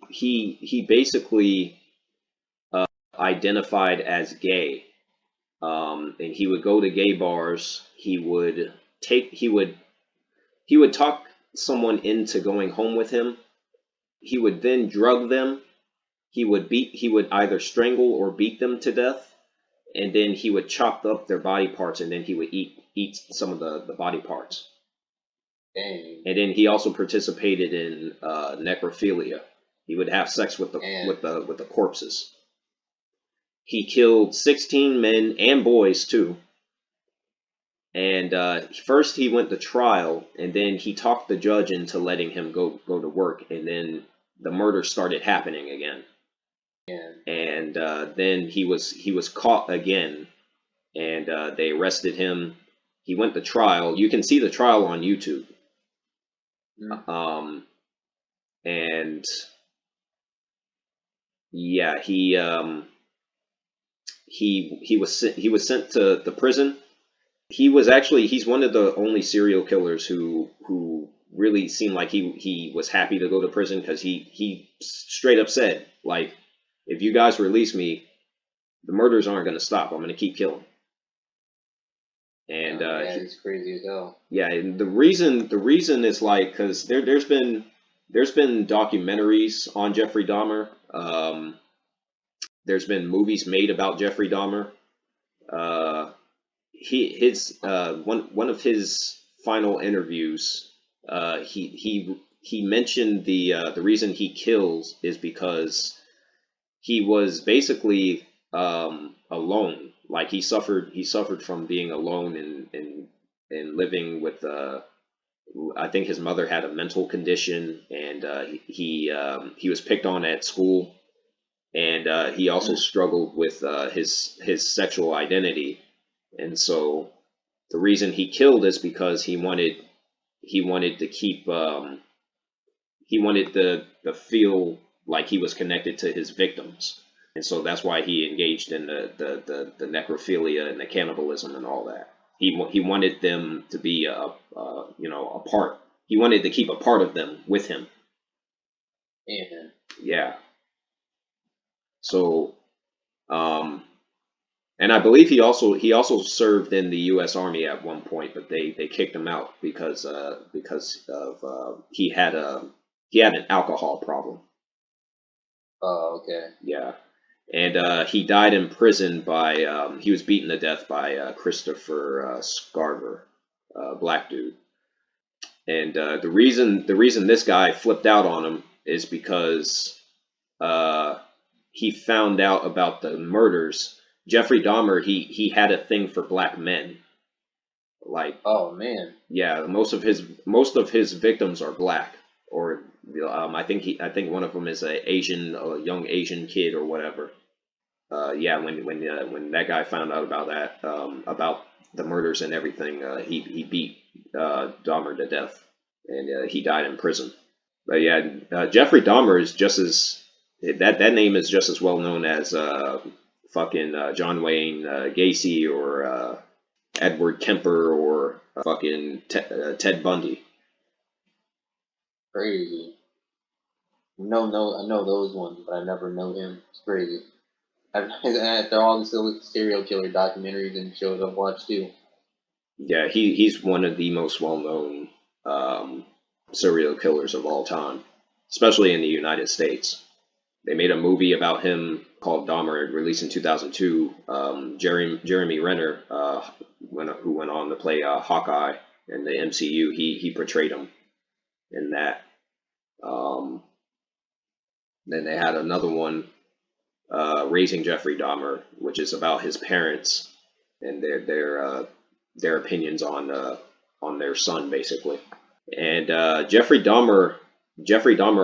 he basically identified as gay, and he would go to gay bars. He would talk someone into going home with him. He would then drug them. He would either strangle or beat them to death, and then he would chop up their body parts, and then he would eat some of the body parts. Dang. And then he also participated in necrophilia. He would have sex with the corpses. He killed 16 men and boys too. And first he went to trial, and then he talked the judge into letting him go to work, and then the murder started happening again. Yeah. And then he was caught again, and they arrested him. He went to trial. You can see the trial on YouTube. And yeah, he was sent to the prison. He's one of the only serial killers who really seemed like he was happy to go to prison, because he straight up said, like, if you guys release me, the murders aren't going to stop. I'm going to keep killing. And it's crazy as hell. Yeah, and the reason is like, because there's been documentaries on Jeffrey Dahmer. There's been movies made about Jeffrey Dahmer. One of his final interviews, he mentioned the reason he kills is because he was basically alone. Like he suffered from being alone and living with I think his mother had a mental condition, and he was picked on at school, and he also struggled with his sexual identity. And so the reason he killed is because he wanted to keep he wanted to feel like he was connected to his victims. And so that's why he engaged in the necrophilia and the cannibalism and all that. He wanted them to be a part. He wanted to keep a part of them with him. Yeah. So, and I believe he also served in the U.S. Army at one point, but they kicked him out because of he had an alcohol problem. Oh, okay. Yeah. And he died in prison by he was beaten to death by Christopher Scarver, black dude. And the reason this guy flipped out on him is because he found out about the murders. Jeffrey Dahmer, he had a thing for black men. Like, oh man. Yeah, most of his victims are black, or I think one of them is a young Asian kid or whatever. Yeah, when that guy found out about that, about the murders and everything, he beat Dahmer to death, and he died in prison. But yeah, Jeffrey Dahmer is just as that name is just as well known as fucking John Wayne Gacy, or Edward Kemper, or fucking Ted Bundy. Crazy. No, I know those ones, but I never know him. It's crazy. They're all the serial killer documentaries and shows I've watched too. Yeah, he's one of the most well-known serial killers of all time, especially in the United States. They made a movie about him called Dahmer, released in 2002. Jeremy Renner, who went on to play Hawkeye in the MCU. He portrayed him in that. Then they had another one, Raising Jeffrey Dahmer, which is about his parents and their opinions on their son, basically. And Jeffrey Dahmer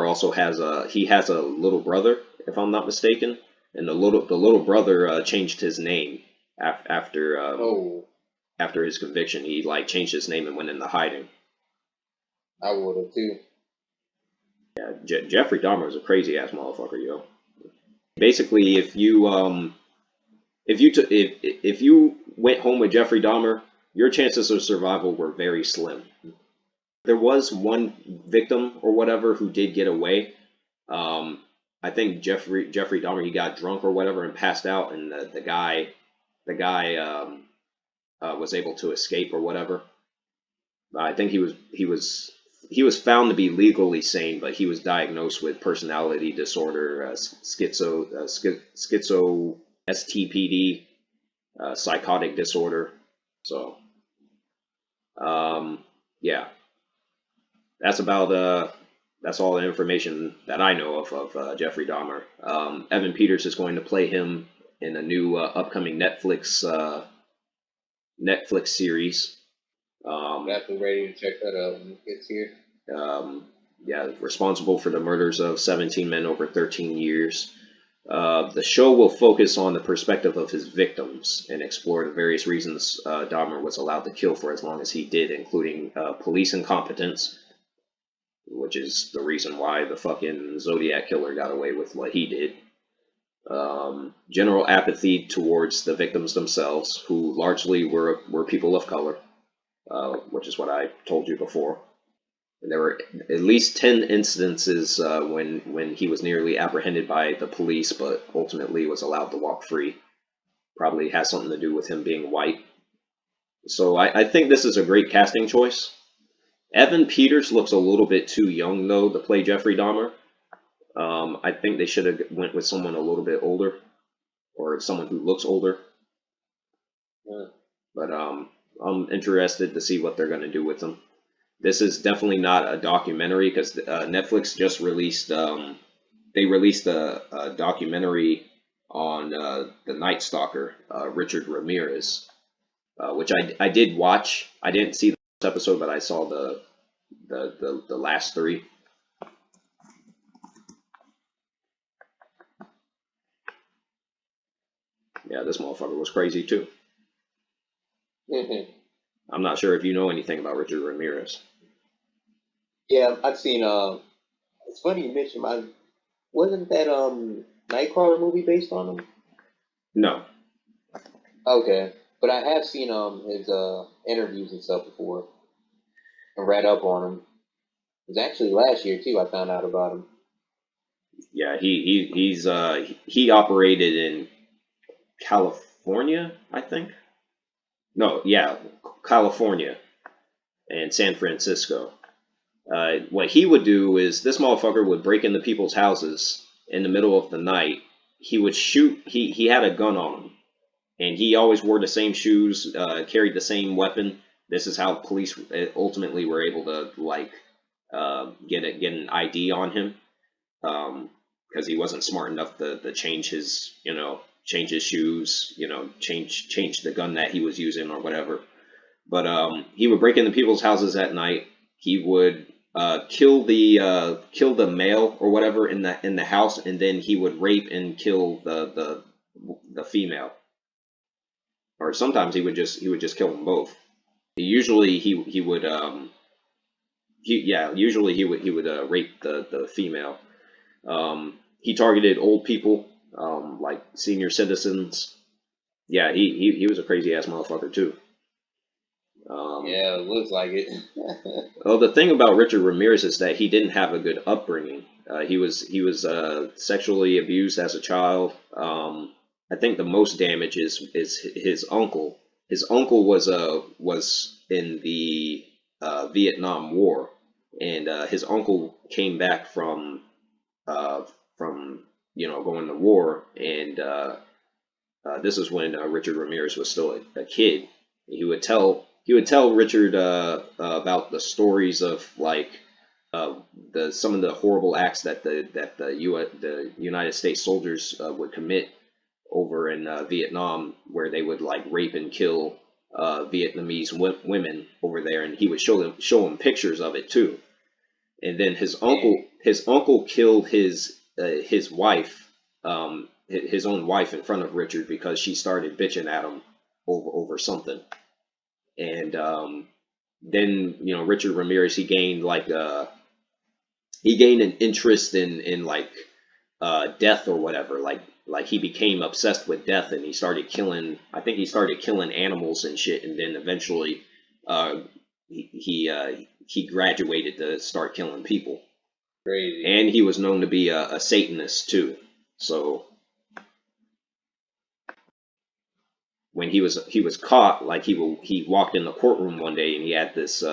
also has a little brother, if I'm not mistaken, and the little brother changed his name after his conviction. He like changed his name and went into hiding. I would have too. Yeah, Jeffrey Dahmer is a crazy ass motherfucker, yo. Basically, if you went home with Jeffrey Dahmer, your chances of survival were very slim. There was one victim or whatever who did get away. I think Jeffrey Dahmer, he got drunk or whatever and passed out, and the guy was able to escape or whatever. I think he was found to be legally sane, but he was diagnosed with personality disorder, schizo STPD, psychotic disorder. So, yeah, that's all the information that I know of Jeffrey Dahmer. Evan Peters is going to play him in a new upcoming Netflix series. Definitely ready to check that out when it gets here. Yeah, responsible for the murders of 17 men over 13 years. The show will focus on the perspective of his victims and explore the various reasons Dahmer was allowed to kill for as long as he did, including police incompetence, which is the reason why the fucking Zodiac killer got away with what he did. General apathy towards the victims themselves, who largely were people of color, which is what I told you before. There were at least 10 instances when he was nearly apprehended by the police, but ultimately was allowed to walk free. Probably has something to do with him being white. So I think this is a great casting choice. Evan Peters looks a little bit too young, though, to play Jeffrey Dahmer. I think they should have went with someone a little bit older, or someone who looks older. Yeah. But I'm interested to see what they're going to do with him. This is definitely not a documentary, because Netflix just released they released a documentary on the Night Stalker, Richard Ramirez, which I did watch. I didn't see the first episode, but I saw the last 3. Yeah, this motherfucker was crazy too. I'm not sure if you know anything about Richard Ramirez. Yeah, I've seen. It's funny you mentioned. Wasn't that Nightcrawler movie based on him? No. Okay, but I have seen his interviews and stuff before, and read up on him. It was actually last year too. I found out about him. Yeah, he operated in California, I think. No, yeah, California and San Francisco. What he would do is, this motherfucker would break into people's houses in the middle of the night. He would shoot. He had a gun on him, and he always wore the same shoes, carried the same weapon. This is how police ultimately were able to get an ID on him, because he wasn't smart enough to change his shoes, change the gun that he was using or whatever. But he would break into people's houses at night. He would kill the male or whatever in the house, and then he would rape and kill the female. Or sometimes he would just kill them both. Usually he would rape the female. He targeted old people, like senior citizens. Yeah, he was a crazy ass motherfucker too. Yeah, it looks like it. Well, the thing about Richard Ramirez is that he didn't have a good upbringing. He was sexually abused as a child. I think the most damage is his uncle. His uncle was in the Vietnam War, and his uncle came back from going to war, and this is when Richard Ramirez was still a kid. He would tell he would tell Richard about the stories of like some of the horrible acts that the United States soldiers would commit over in Vietnam, where they would like rape and kill Vietnamese women over there, and he would show him pictures of it too. And then his uncle killed his wife, his own wife, in front of Richard because she started bitching at him over something. And then Richard Ramirez, he gained an interest in like death or whatever, like he became obsessed with death, and he started killing. I think he started killing animals and shit, and then eventually he graduated to start killing people. Crazy. And he was known to be a Satanist too. So when he was caught, like he walked in the courtroom one day, and he had this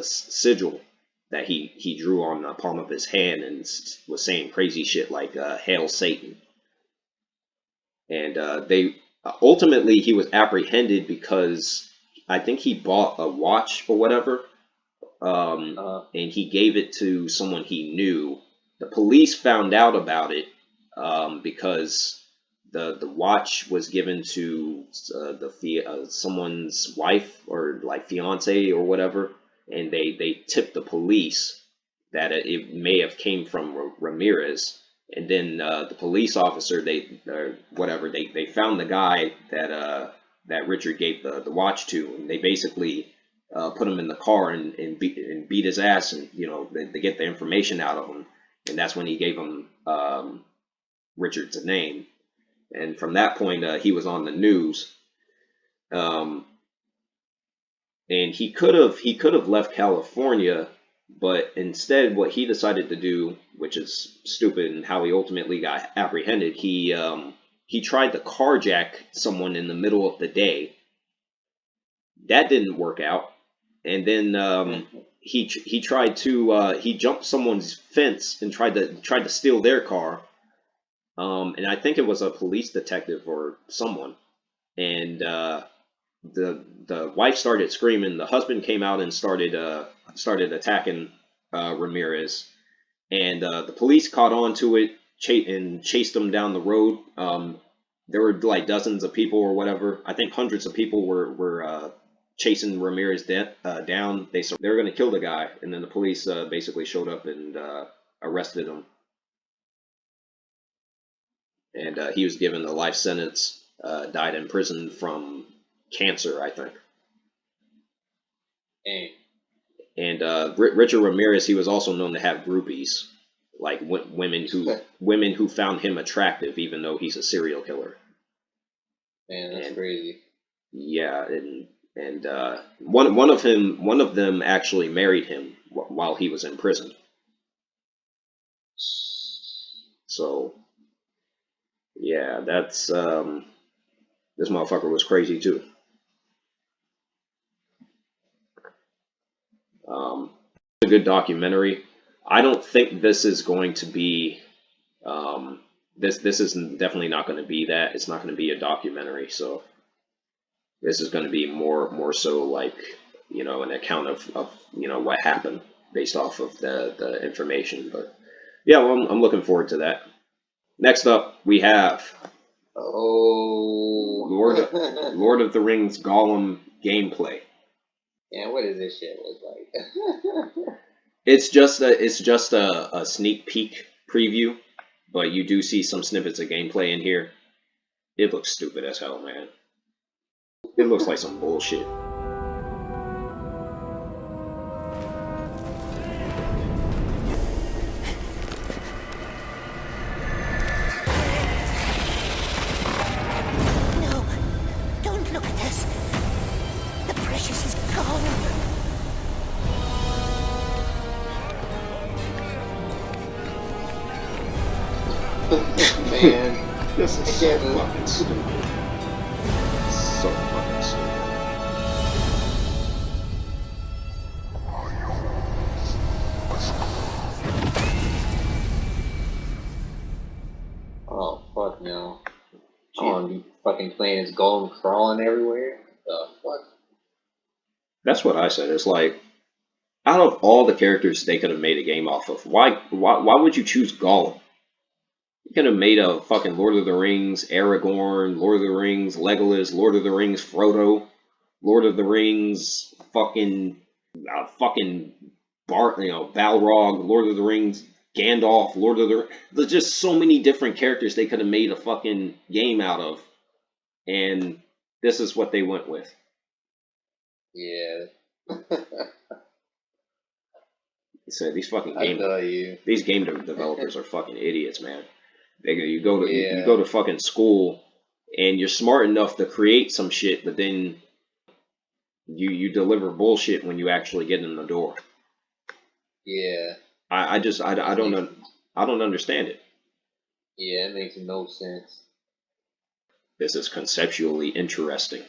sigil that he drew on the palm of his hand, and was saying crazy shit like "Hail Satan." And they ultimately, he was apprehended because I think he bought a watch or whatever, and he gave it to someone he knew. The police found out about it because the watch was given to someone's wife or like fiance or whatever, and they tipped the police that it may have came from Ramirez. And then the police officer, they found the guy that Richard gave the watch to, and they basically put him in the car and beat his ass, and they get the information out of him, and that's when he gave him Richard's name. And from that point, he was on the news. And he could have left California, but instead, what he decided to do, which is stupid, and how he ultimately got apprehended, he tried to carjack someone in the middle of the day. That didn't work out, and then he jumped someone's fence and tried to steal their car. And I think it was a police detective or someone, and the wife started screaming. The husband came out and started attacking Ramirez, and the police caught on to it and chased him down the road. There were like dozens of people or whatever. I think hundreds of people were chasing Ramirez down. They were going to kill the guy, and then the police basically showed up and arrested him. And he was given a life sentence, died in prison from cancer, I think. And Richard Ramirez, he was also known to have groupies, like women who found him attractive, even though he's a serial killer. Man, that's crazy. Yeah, and one of them actually married him while he was in prison. So. Yeah, that's this motherfucker was crazy too. A good documentary. I don't think this is going to be this is definitely not going to be that. It's not going to be a documentary. So this is going to be more so like an account of what happened based off of the information. But yeah, well, I'm looking forward to that. Next up, we have Lord of the Rings Gollum gameplay. Yeah, what does this shit look like? It's just a sneak peek preview, but you do see some snippets of gameplay in here. It looks stupid as hell, man. It looks like some bullshit. Man, this is so fucking stupid. So fucking stupid. Oh fuck no! Oh, you fucking playing as Golem crawling everywhere? The fuck? That's what I said. It's like, out of all the characters they could have made a game off of, why would you choose Gollum? You could have made a fucking Lord of the Rings, Aragorn, Lord of the Rings, Legolas, Lord of the Rings, Frodo, Lord of the Rings, fucking Balrog, Lord of the Rings, Gandalf, Lord of the. There's just so many different characters they could have made a fucking game out of, and this is what they went with. Yeah. So these fucking these game developers are fucking idiots, man. You go to fucking school and you're smart enough to create some shit, but then you deliver bullshit when you actually get in the door. Yeah. I don't understand it. Yeah, it makes no sense. This is conceptually interesting.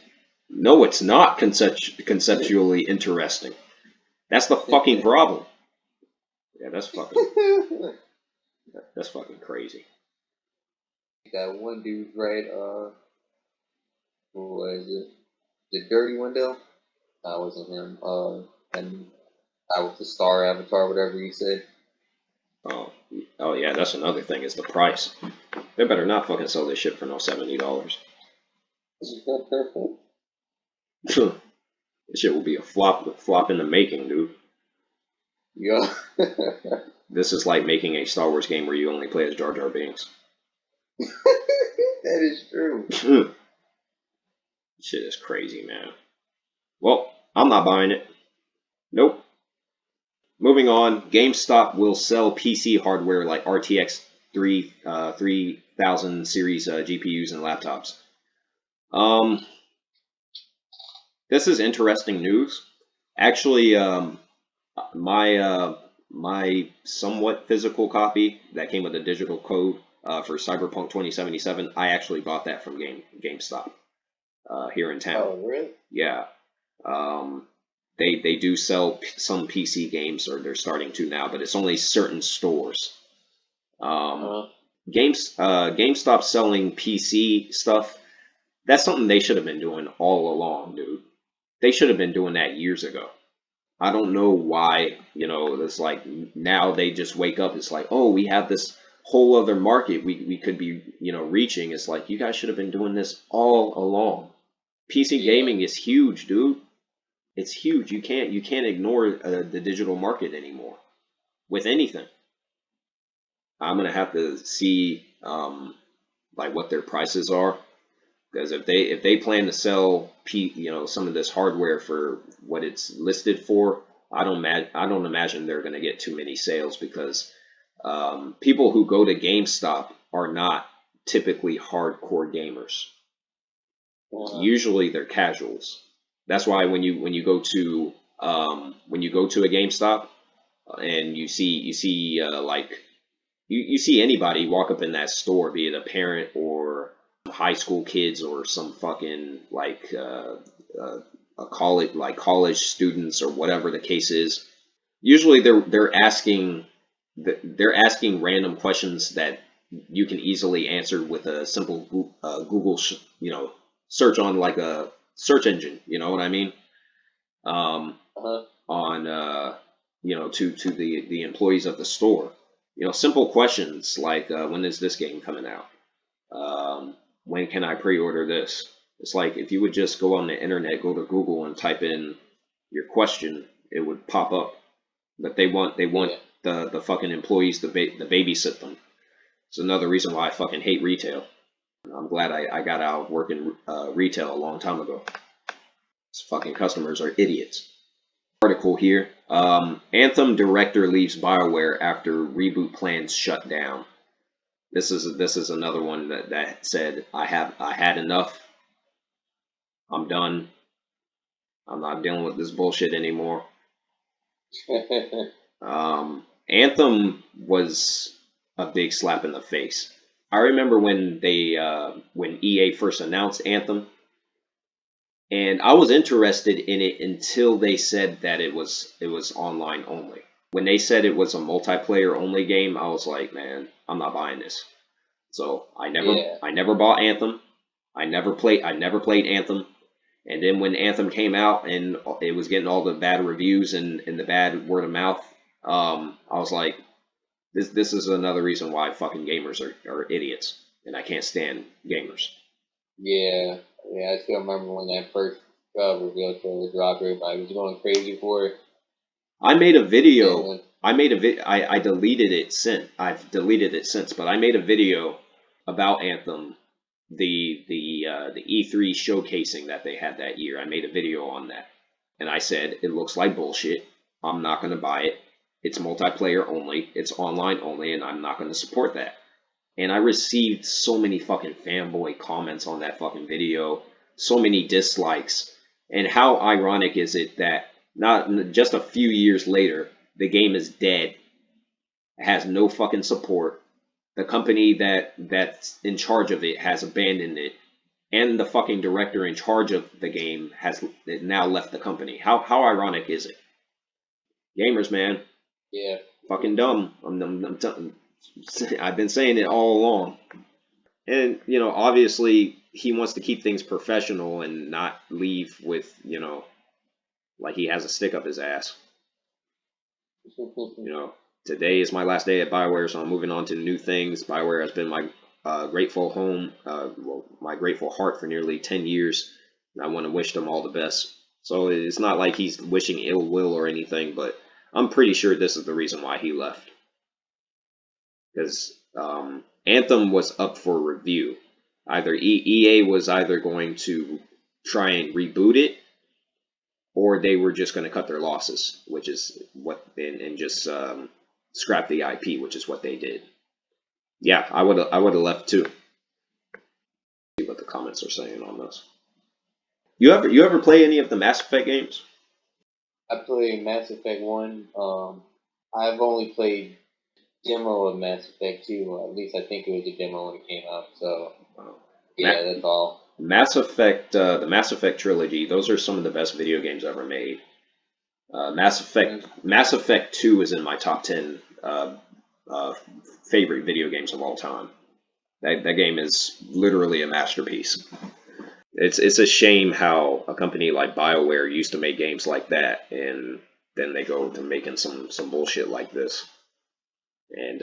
No, it's not conceptually interesting. That's the fucking problem. Yeah, that's fucking crazy. That one dude, right? Who was it? The dirty one, though. That wasn't him. And I was the star avatar, whatever you said. Oh yeah, that's another thing. Is the price. They better not fucking sell this shit for no $70. This shit will be a flop in the making, dude. Yeah. This is like making a Star Wars game where you only play as Jar Jar Binks. That is true. Shit is crazy, man. Well, I'm not buying it. Nope. Moving on, GameStop will sell PC hardware like RTX 3000 series GPUs and laptops. This is interesting news. Actually, my somewhat physical copy that came with a digital code for Cyberpunk 2077, I actually bought that from GameStop here in town. Oh, really? Yeah. They do sell some PC games, or they're starting to now, but it's only certain stores. GameStop selling PC stuff, that's something they should have been doing all along, dude. They should have been doing that years ago. I don't know why, it's like now they just wake up. It's like, oh, we have this whole other market we could be, reaching. It's like, you guys should have been doing this all along. PC gaming is huge, dude. It's huge. You can't ignore the digital market anymore with anything. I'm gonna have to see like what their prices are, because if they plan to sell some of this hardware for what it's listed for, I don't imagine they're gonna get too many sales, because people who go to GameStop are not typically hardcore gamers. Usually they're casuals. That's why when you go to a GameStop and you see like you see anybody walk up in that store, be it a parent or high school kids or some fucking like a college students or whatever the case is. Usually they're asking random questions that you can easily answer with a simple Google search on like a search engine. You know what I mean? On to the employees of the store. Simple questions like when is this game coming out? When can I pre-order this? It's like if you would just go on the internet, go to Google and type in your question, it would pop up. But they want the fucking employees to babysit them. It's another reason why I fucking hate retail. I'm glad I got out of working retail a long time ago. These fucking customers are idiots. Article here. Anthem director leaves BioWare after reboot plans shut down. This is another one that said I had enough. I'm done. I'm not dealing with this bullshit anymore. Anthem was a big slap in the face. I remember when when EA first announced Anthem, and I was interested in it until they said that it was online only. When they said it was a multiplayer only game, I was like, man, I'm not buying this. So I never bought Anthem. I never played Anthem. And then when Anthem came out and it was getting all the bad reviews and the bad word of mouth, I was like, this is another reason why fucking gamers are idiots, and I can't stand gamers. Yeah, I still remember when that first reveal trailer dropped. Everybody was going crazy for it. I made a video. And I deleted it since. I've deleted it since, but I made a video about Anthem, the E3 showcasing that they had that year. I made a video on that, and I said it looks like bullshit. I'm not going to buy it. It's multiplayer only. It's online only, and I'm not going to support that. And I received so many fucking fanboy comments on that fucking video, so many dislikes. And how ironic is it that not just a few years later, the game is dead, has no fucking support. The company that's in charge of it has abandoned it, and the fucking director in charge of the game has now left the company. How ironic is it? Gamers, man, yeah, fucking dumb. I've been saying it all along. And, you know, obviously he wants to keep things professional and not leave with, you know, like he has a stick up his ass. You know, today is my last day at BioWare, so I'm moving on to new things. BioWare has been my grateful home, my grateful heart for nearly 10 years. And I want to wish them all the best. So it's not like he's wishing ill will or anything, but I'm pretty sure this is the reason why he left. Because Anthem was up for review. Either EA was either going to try and reboot it, or they were just going to cut their losses, which is what, and just scrap the IP, which is what they did. Yeah, I would have left too. See what the comments are saying on this. You ever play any of the Mass Effect games? I played Mass Effect 1. I've only played demo of Mass Effect 2. At least I think it was a demo when it came out. So yeah, that's all. Mass Effect, the Mass Effect trilogy. Those are some of the best video games ever made. Mass Effect 2 is in my top 10 favorite video games of all time. That game is literally a masterpiece. It's a shame how a company like BioWare used to make games like that, and then they go to making some bullshit like this. And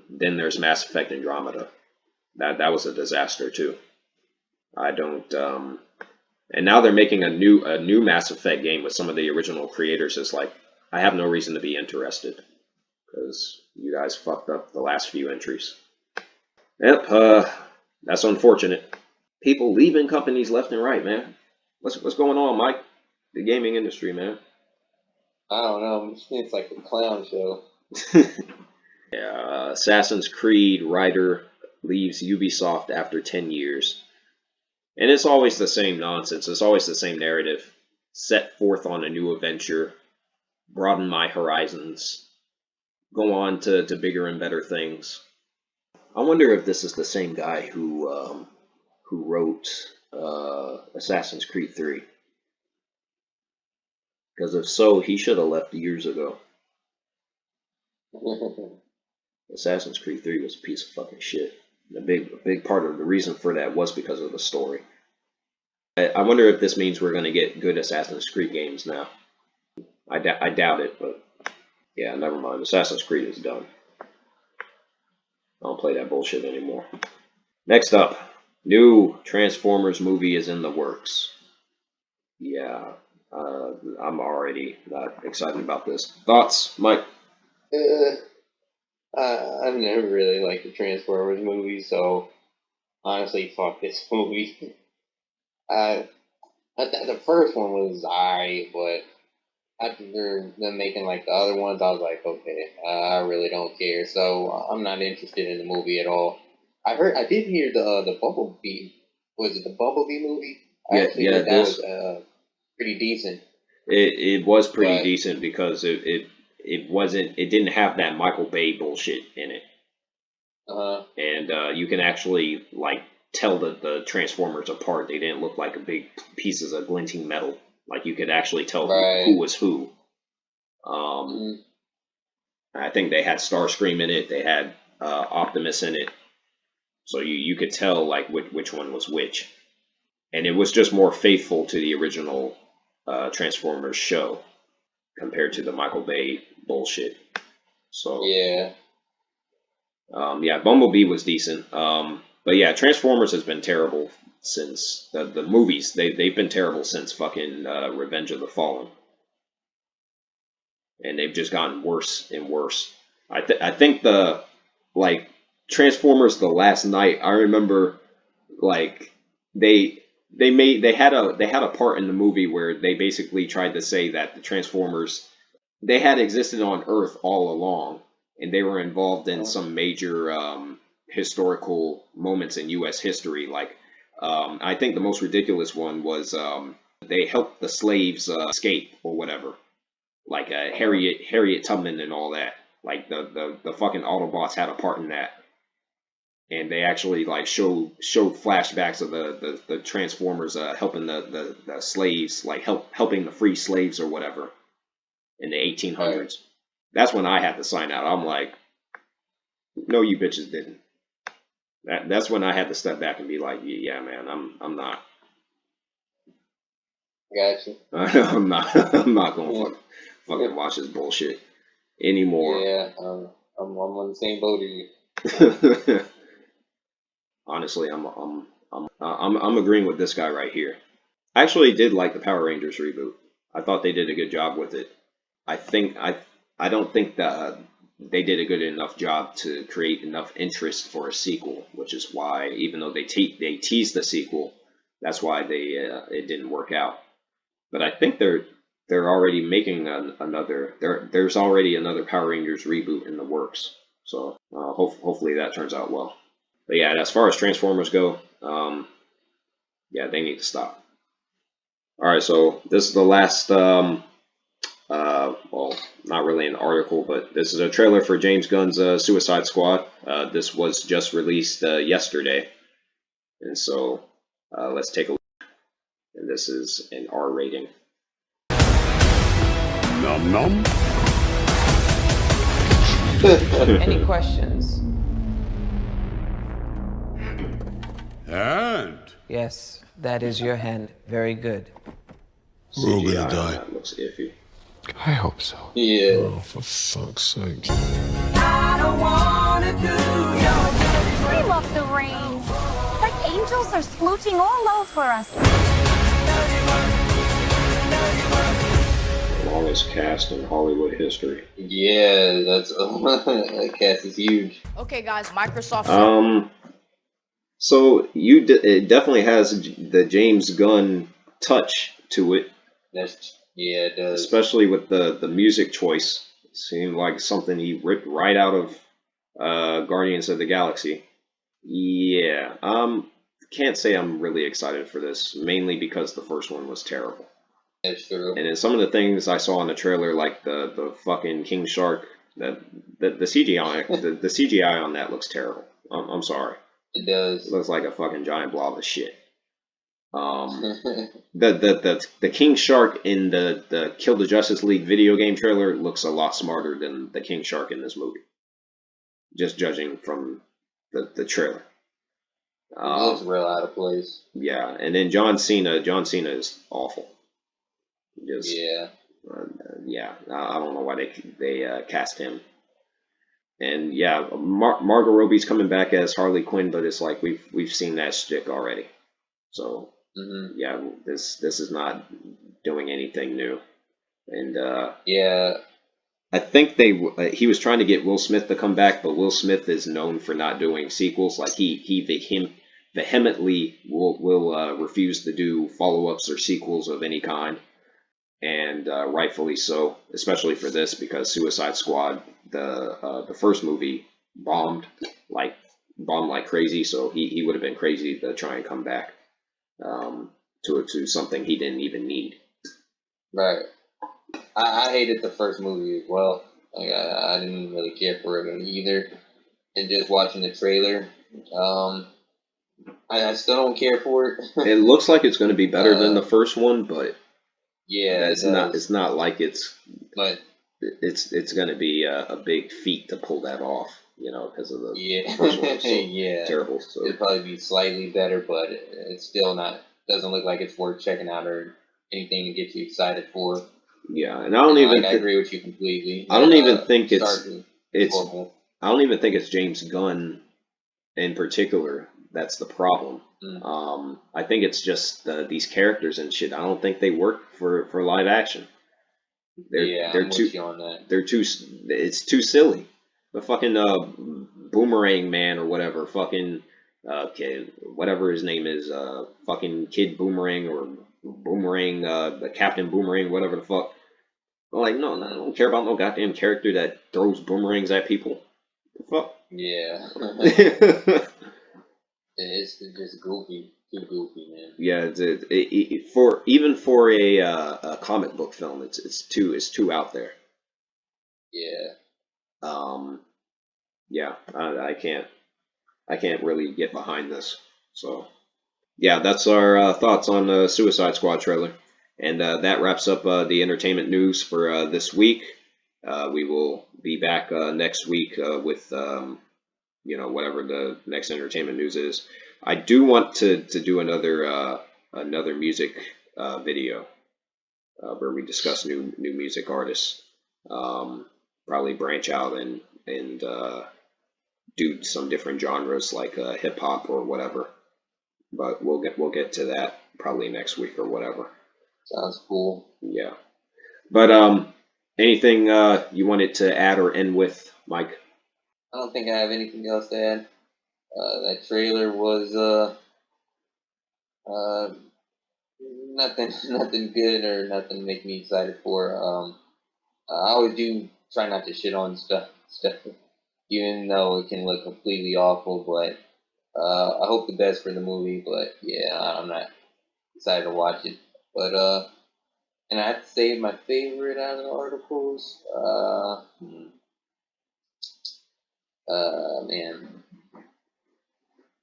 then there's Mass Effect Andromeda. That was a disaster too. I don't. And now they're making a new Mass Effect game with some of the original creators. It's like, I have no reason to be interested because you guys fucked up the last few entries. Yep, that's unfortunate. People leaving companies left and right, man. What's going on, Mike? The gaming industry, man. I don't know. It's like a clown show. Yeah, Assassin's Creed writer leaves Ubisoft after 10 years. And it's always the same nonsense. It's always the same narrative. Set forth on a new adventure. Broaden my horizons. Go on to bigger and better things. I wonder if this is the same guy who wrote Assassin's Creed 3. Because if so, he should have left years ago. Assassin's Creed 3 was a piece of fucking shit. A big part of the reason for that was because of the story. I wonder if this means we're going to get good Assassin's Creed games now. I doubt it, but yeah, never mind. Assassin's Creed is done. I don't play that bullshit anymore. Next up, new Transformers movie is in the works. Yeah, I'm already not excited about this. Thoughts, Mike? I've never really liked the Transformers movie, so honestly, fuck this movie. The first one was alright, but after them making like the other ones, I was like, okay, I really don't care. So I'm not interested in the movie at all. I did hear the Bumblebee. Was it the Bumblebee movie? I actually heard that was pretty decent. It was pretty decent because it didn't have that Michael Bay bullshit in it. And you can actually like tell the Transformers apart. They didn't look like big pieces of glinting metal. Like you could actually tell who was who. I think they had Starscream in it. They had Optimus in it. So you could tell like which one was which. and it was just more faithful to the original Transformers show compared to the Michael Bay bullshit. So Yeah. yeah, Bumblebee was decent. But yeah, Transformers has been terrible since the movies. They've been terrible since fucking Revenge of the Fallen, and they've just gotten worse and worse. I think the like Transformers: The Last Night. I remember like they had a part in the movie where they basically tried to say that the Transformers they had existed on Earth all along, and they were involved in some major historical moments in U.S. history. Like, I think the most ridiculous one was they helped the slaves escape or whatever, like Harriet Tubman and all that. Like the fucking Autobots had a part in that, and they actually like showed flashbacks of the Transformers helping the slaves, like helping the free slaves or whatever in the 1800s. That's when I had to sign out. I'm like, no, you bitches didn't. That's when I had to step back and be like, yeah, man, I'm not. Gotcha. I'm not gonna fucking watch this bullshit anymore. Yeah, I'm on the same boat as you. Honestly, I'm agreeing with this guy right here. I actually did like the Power Rangers reboot. I thought they did a good job with it. I don't think that they did a good enough job to create enough interest for a sequel, which is why even though they teased the sequel, that's why it didn't work out. But I think they're already making another. There's already another Power Rangers reboot in the works. So hopefully that turns out well. But yeah, as far as Transformers go, yeah, they need to stop. All right, so this is the last. Well, not really an article, but this is a trailer for James Gunn's Suicide Squad. This was just released yesterday, and so let's take a look. And this is an R rating. Num num. Any questions? And Yes, that is your hand. Very good. we're all CGI gonna on die. that looks iffy. I hope so. Yeah. Oh, for fuck's sake. We love the rain. It's like angels are splooching all over us. Longest cast in Hollywood history. Yeah, that's that cast is huge. Okay, guys, Microsoft. So it definitely has the James Gunn touch to it, Yeah, it does. especially with the music choice. It seemed like something he ripped right out of Guardians of the Galaxy. Yeah, can't say I'm really excited for this, mainly because the first one was terrible. That's true. And then some of the things I saw in the trailer, like the fucking King Shark, the CGI the CGI on that looks terrible. I'm sorry. It does. It looks like a fucking giant blob of shit. The King Shark in the Kill the Justice League video game trailer looks a lot smarter than the King Shark in this movie. Just judging from the trailer. It looks real out of place. Yeah, and then John Cena is awful. Just Yeah. yeah, I don't know why they cast him. And yeah, Margot Robbie's coming back as Harley Quinn, but it's like we've seen that shtick already. So yeah, this is not doing anything new. And Yeah. I think he was trying to get Will Smith to come back, but Will Smith is known for not doing sequels. Like he vehemently will refuse to do follow-ups or sequels of any kind. And rightfully so, especially for this, because Suicide Squad, the first movie, bombed like crazy. So he would have been crazy to try and come back to something he didn't even need. Right. I hated the first movie as well. Like I didn't really care for it either. And just watching the trailer, I still don't care for it. It looks like it's going to be better than the first one, but yeah, it's not. It's not like it's. But it's going to be a big feat to pull that off, because of the yeah, first one was so yeah, terrible. So it'd probably be slightly better, but it's still not doesn't look like it's worth checking out or anything to get you excited for. Yeah, and I don't even. I agree with you completely. I don't even think it's. horrible. I don't even think it's James Gunn in particular that's the problem. I think it's just these characters and shit. I don't think they work for live action. They're too. On that. They're too. It's too silly. The fucking Boomerang Man or whatever. Fucking kid, whatever his name is. Fucking Kid Boomerang or Boomerang. The Captain Boomerang, whatever the fuck. I'm like, no, I don't care about no goddamn character that throws boomerangs at people. The fuck? Yeah. It's just goofy. Too goofy, man. Yeah, for a comic book film, it's too out there. Yeah. Yeah, I can't really get behind this. So, yeah, that's our thoughts on the Suicide Squad trailer, and that wraps up the entertainment news for this week. We will be back next week with whatever the next entertainment news is. I do want to do another music video where we discuss new music artists. Probably branch out and do some different genres like hip hop or whatever. But we'll get to that probably next week or whatever. Sounds cool. Yeah. But anything you wanted to add or end with, Mike? I don't think I have anything else to add. That trailer was nothing good or nothing to make me excited for. I always do try not to shit on stuff, even though it can look completely awful. But I hope the best for the movie. But yeah, I'm not excited to watch it. But and I have to say my favorite out of the articles. Man,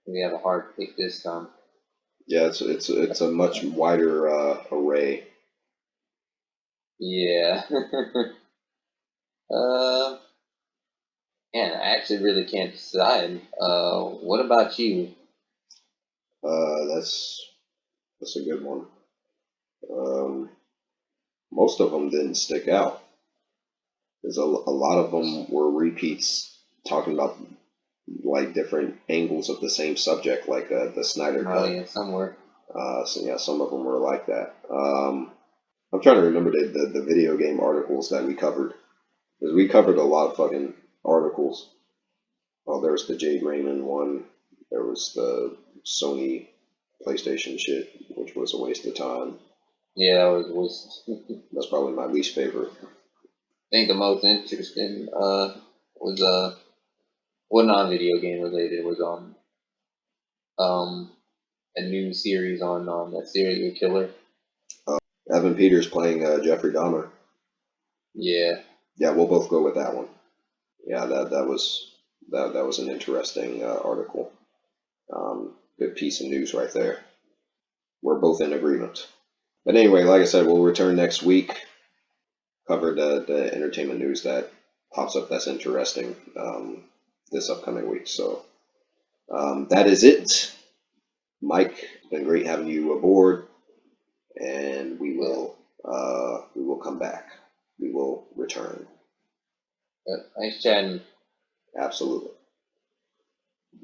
we have a hard pick this time. Yeah, it's a much wider array. Yeah. Man, I actually really can't decide. What about you? That's a good one. Most of them didn't stick out. There's a lot of them were repeats talking about like different angles of the same subject, like the Snyder Cut. Oh yeah, somewhere. So yeah, some of them were like that. I'm trying to remember the video game articles that we covered, because we covered a lot of fucking articles. Oh, there was the Jade Raymond one. There was the Sony PlayStation shit, which was a waste of time. Yeah, that was That's probably my least favorite. I think the most interesting was well, non-video game related, was a new series on that serial killer. Evan Peters playing Jeffrey Dahmer. Yeah. Yeah, we'll both go with that one. Yeah, that was an interesting article. Good piece of news right there. We're both in agreement. But anyway, like I said, we'll return next week. Cover the entertainment news that pops up that's interesting this upcoming week. So that is it. Mike, it's been great having you aboard, and we will come back. We will return. Nice chatting. Absolutely.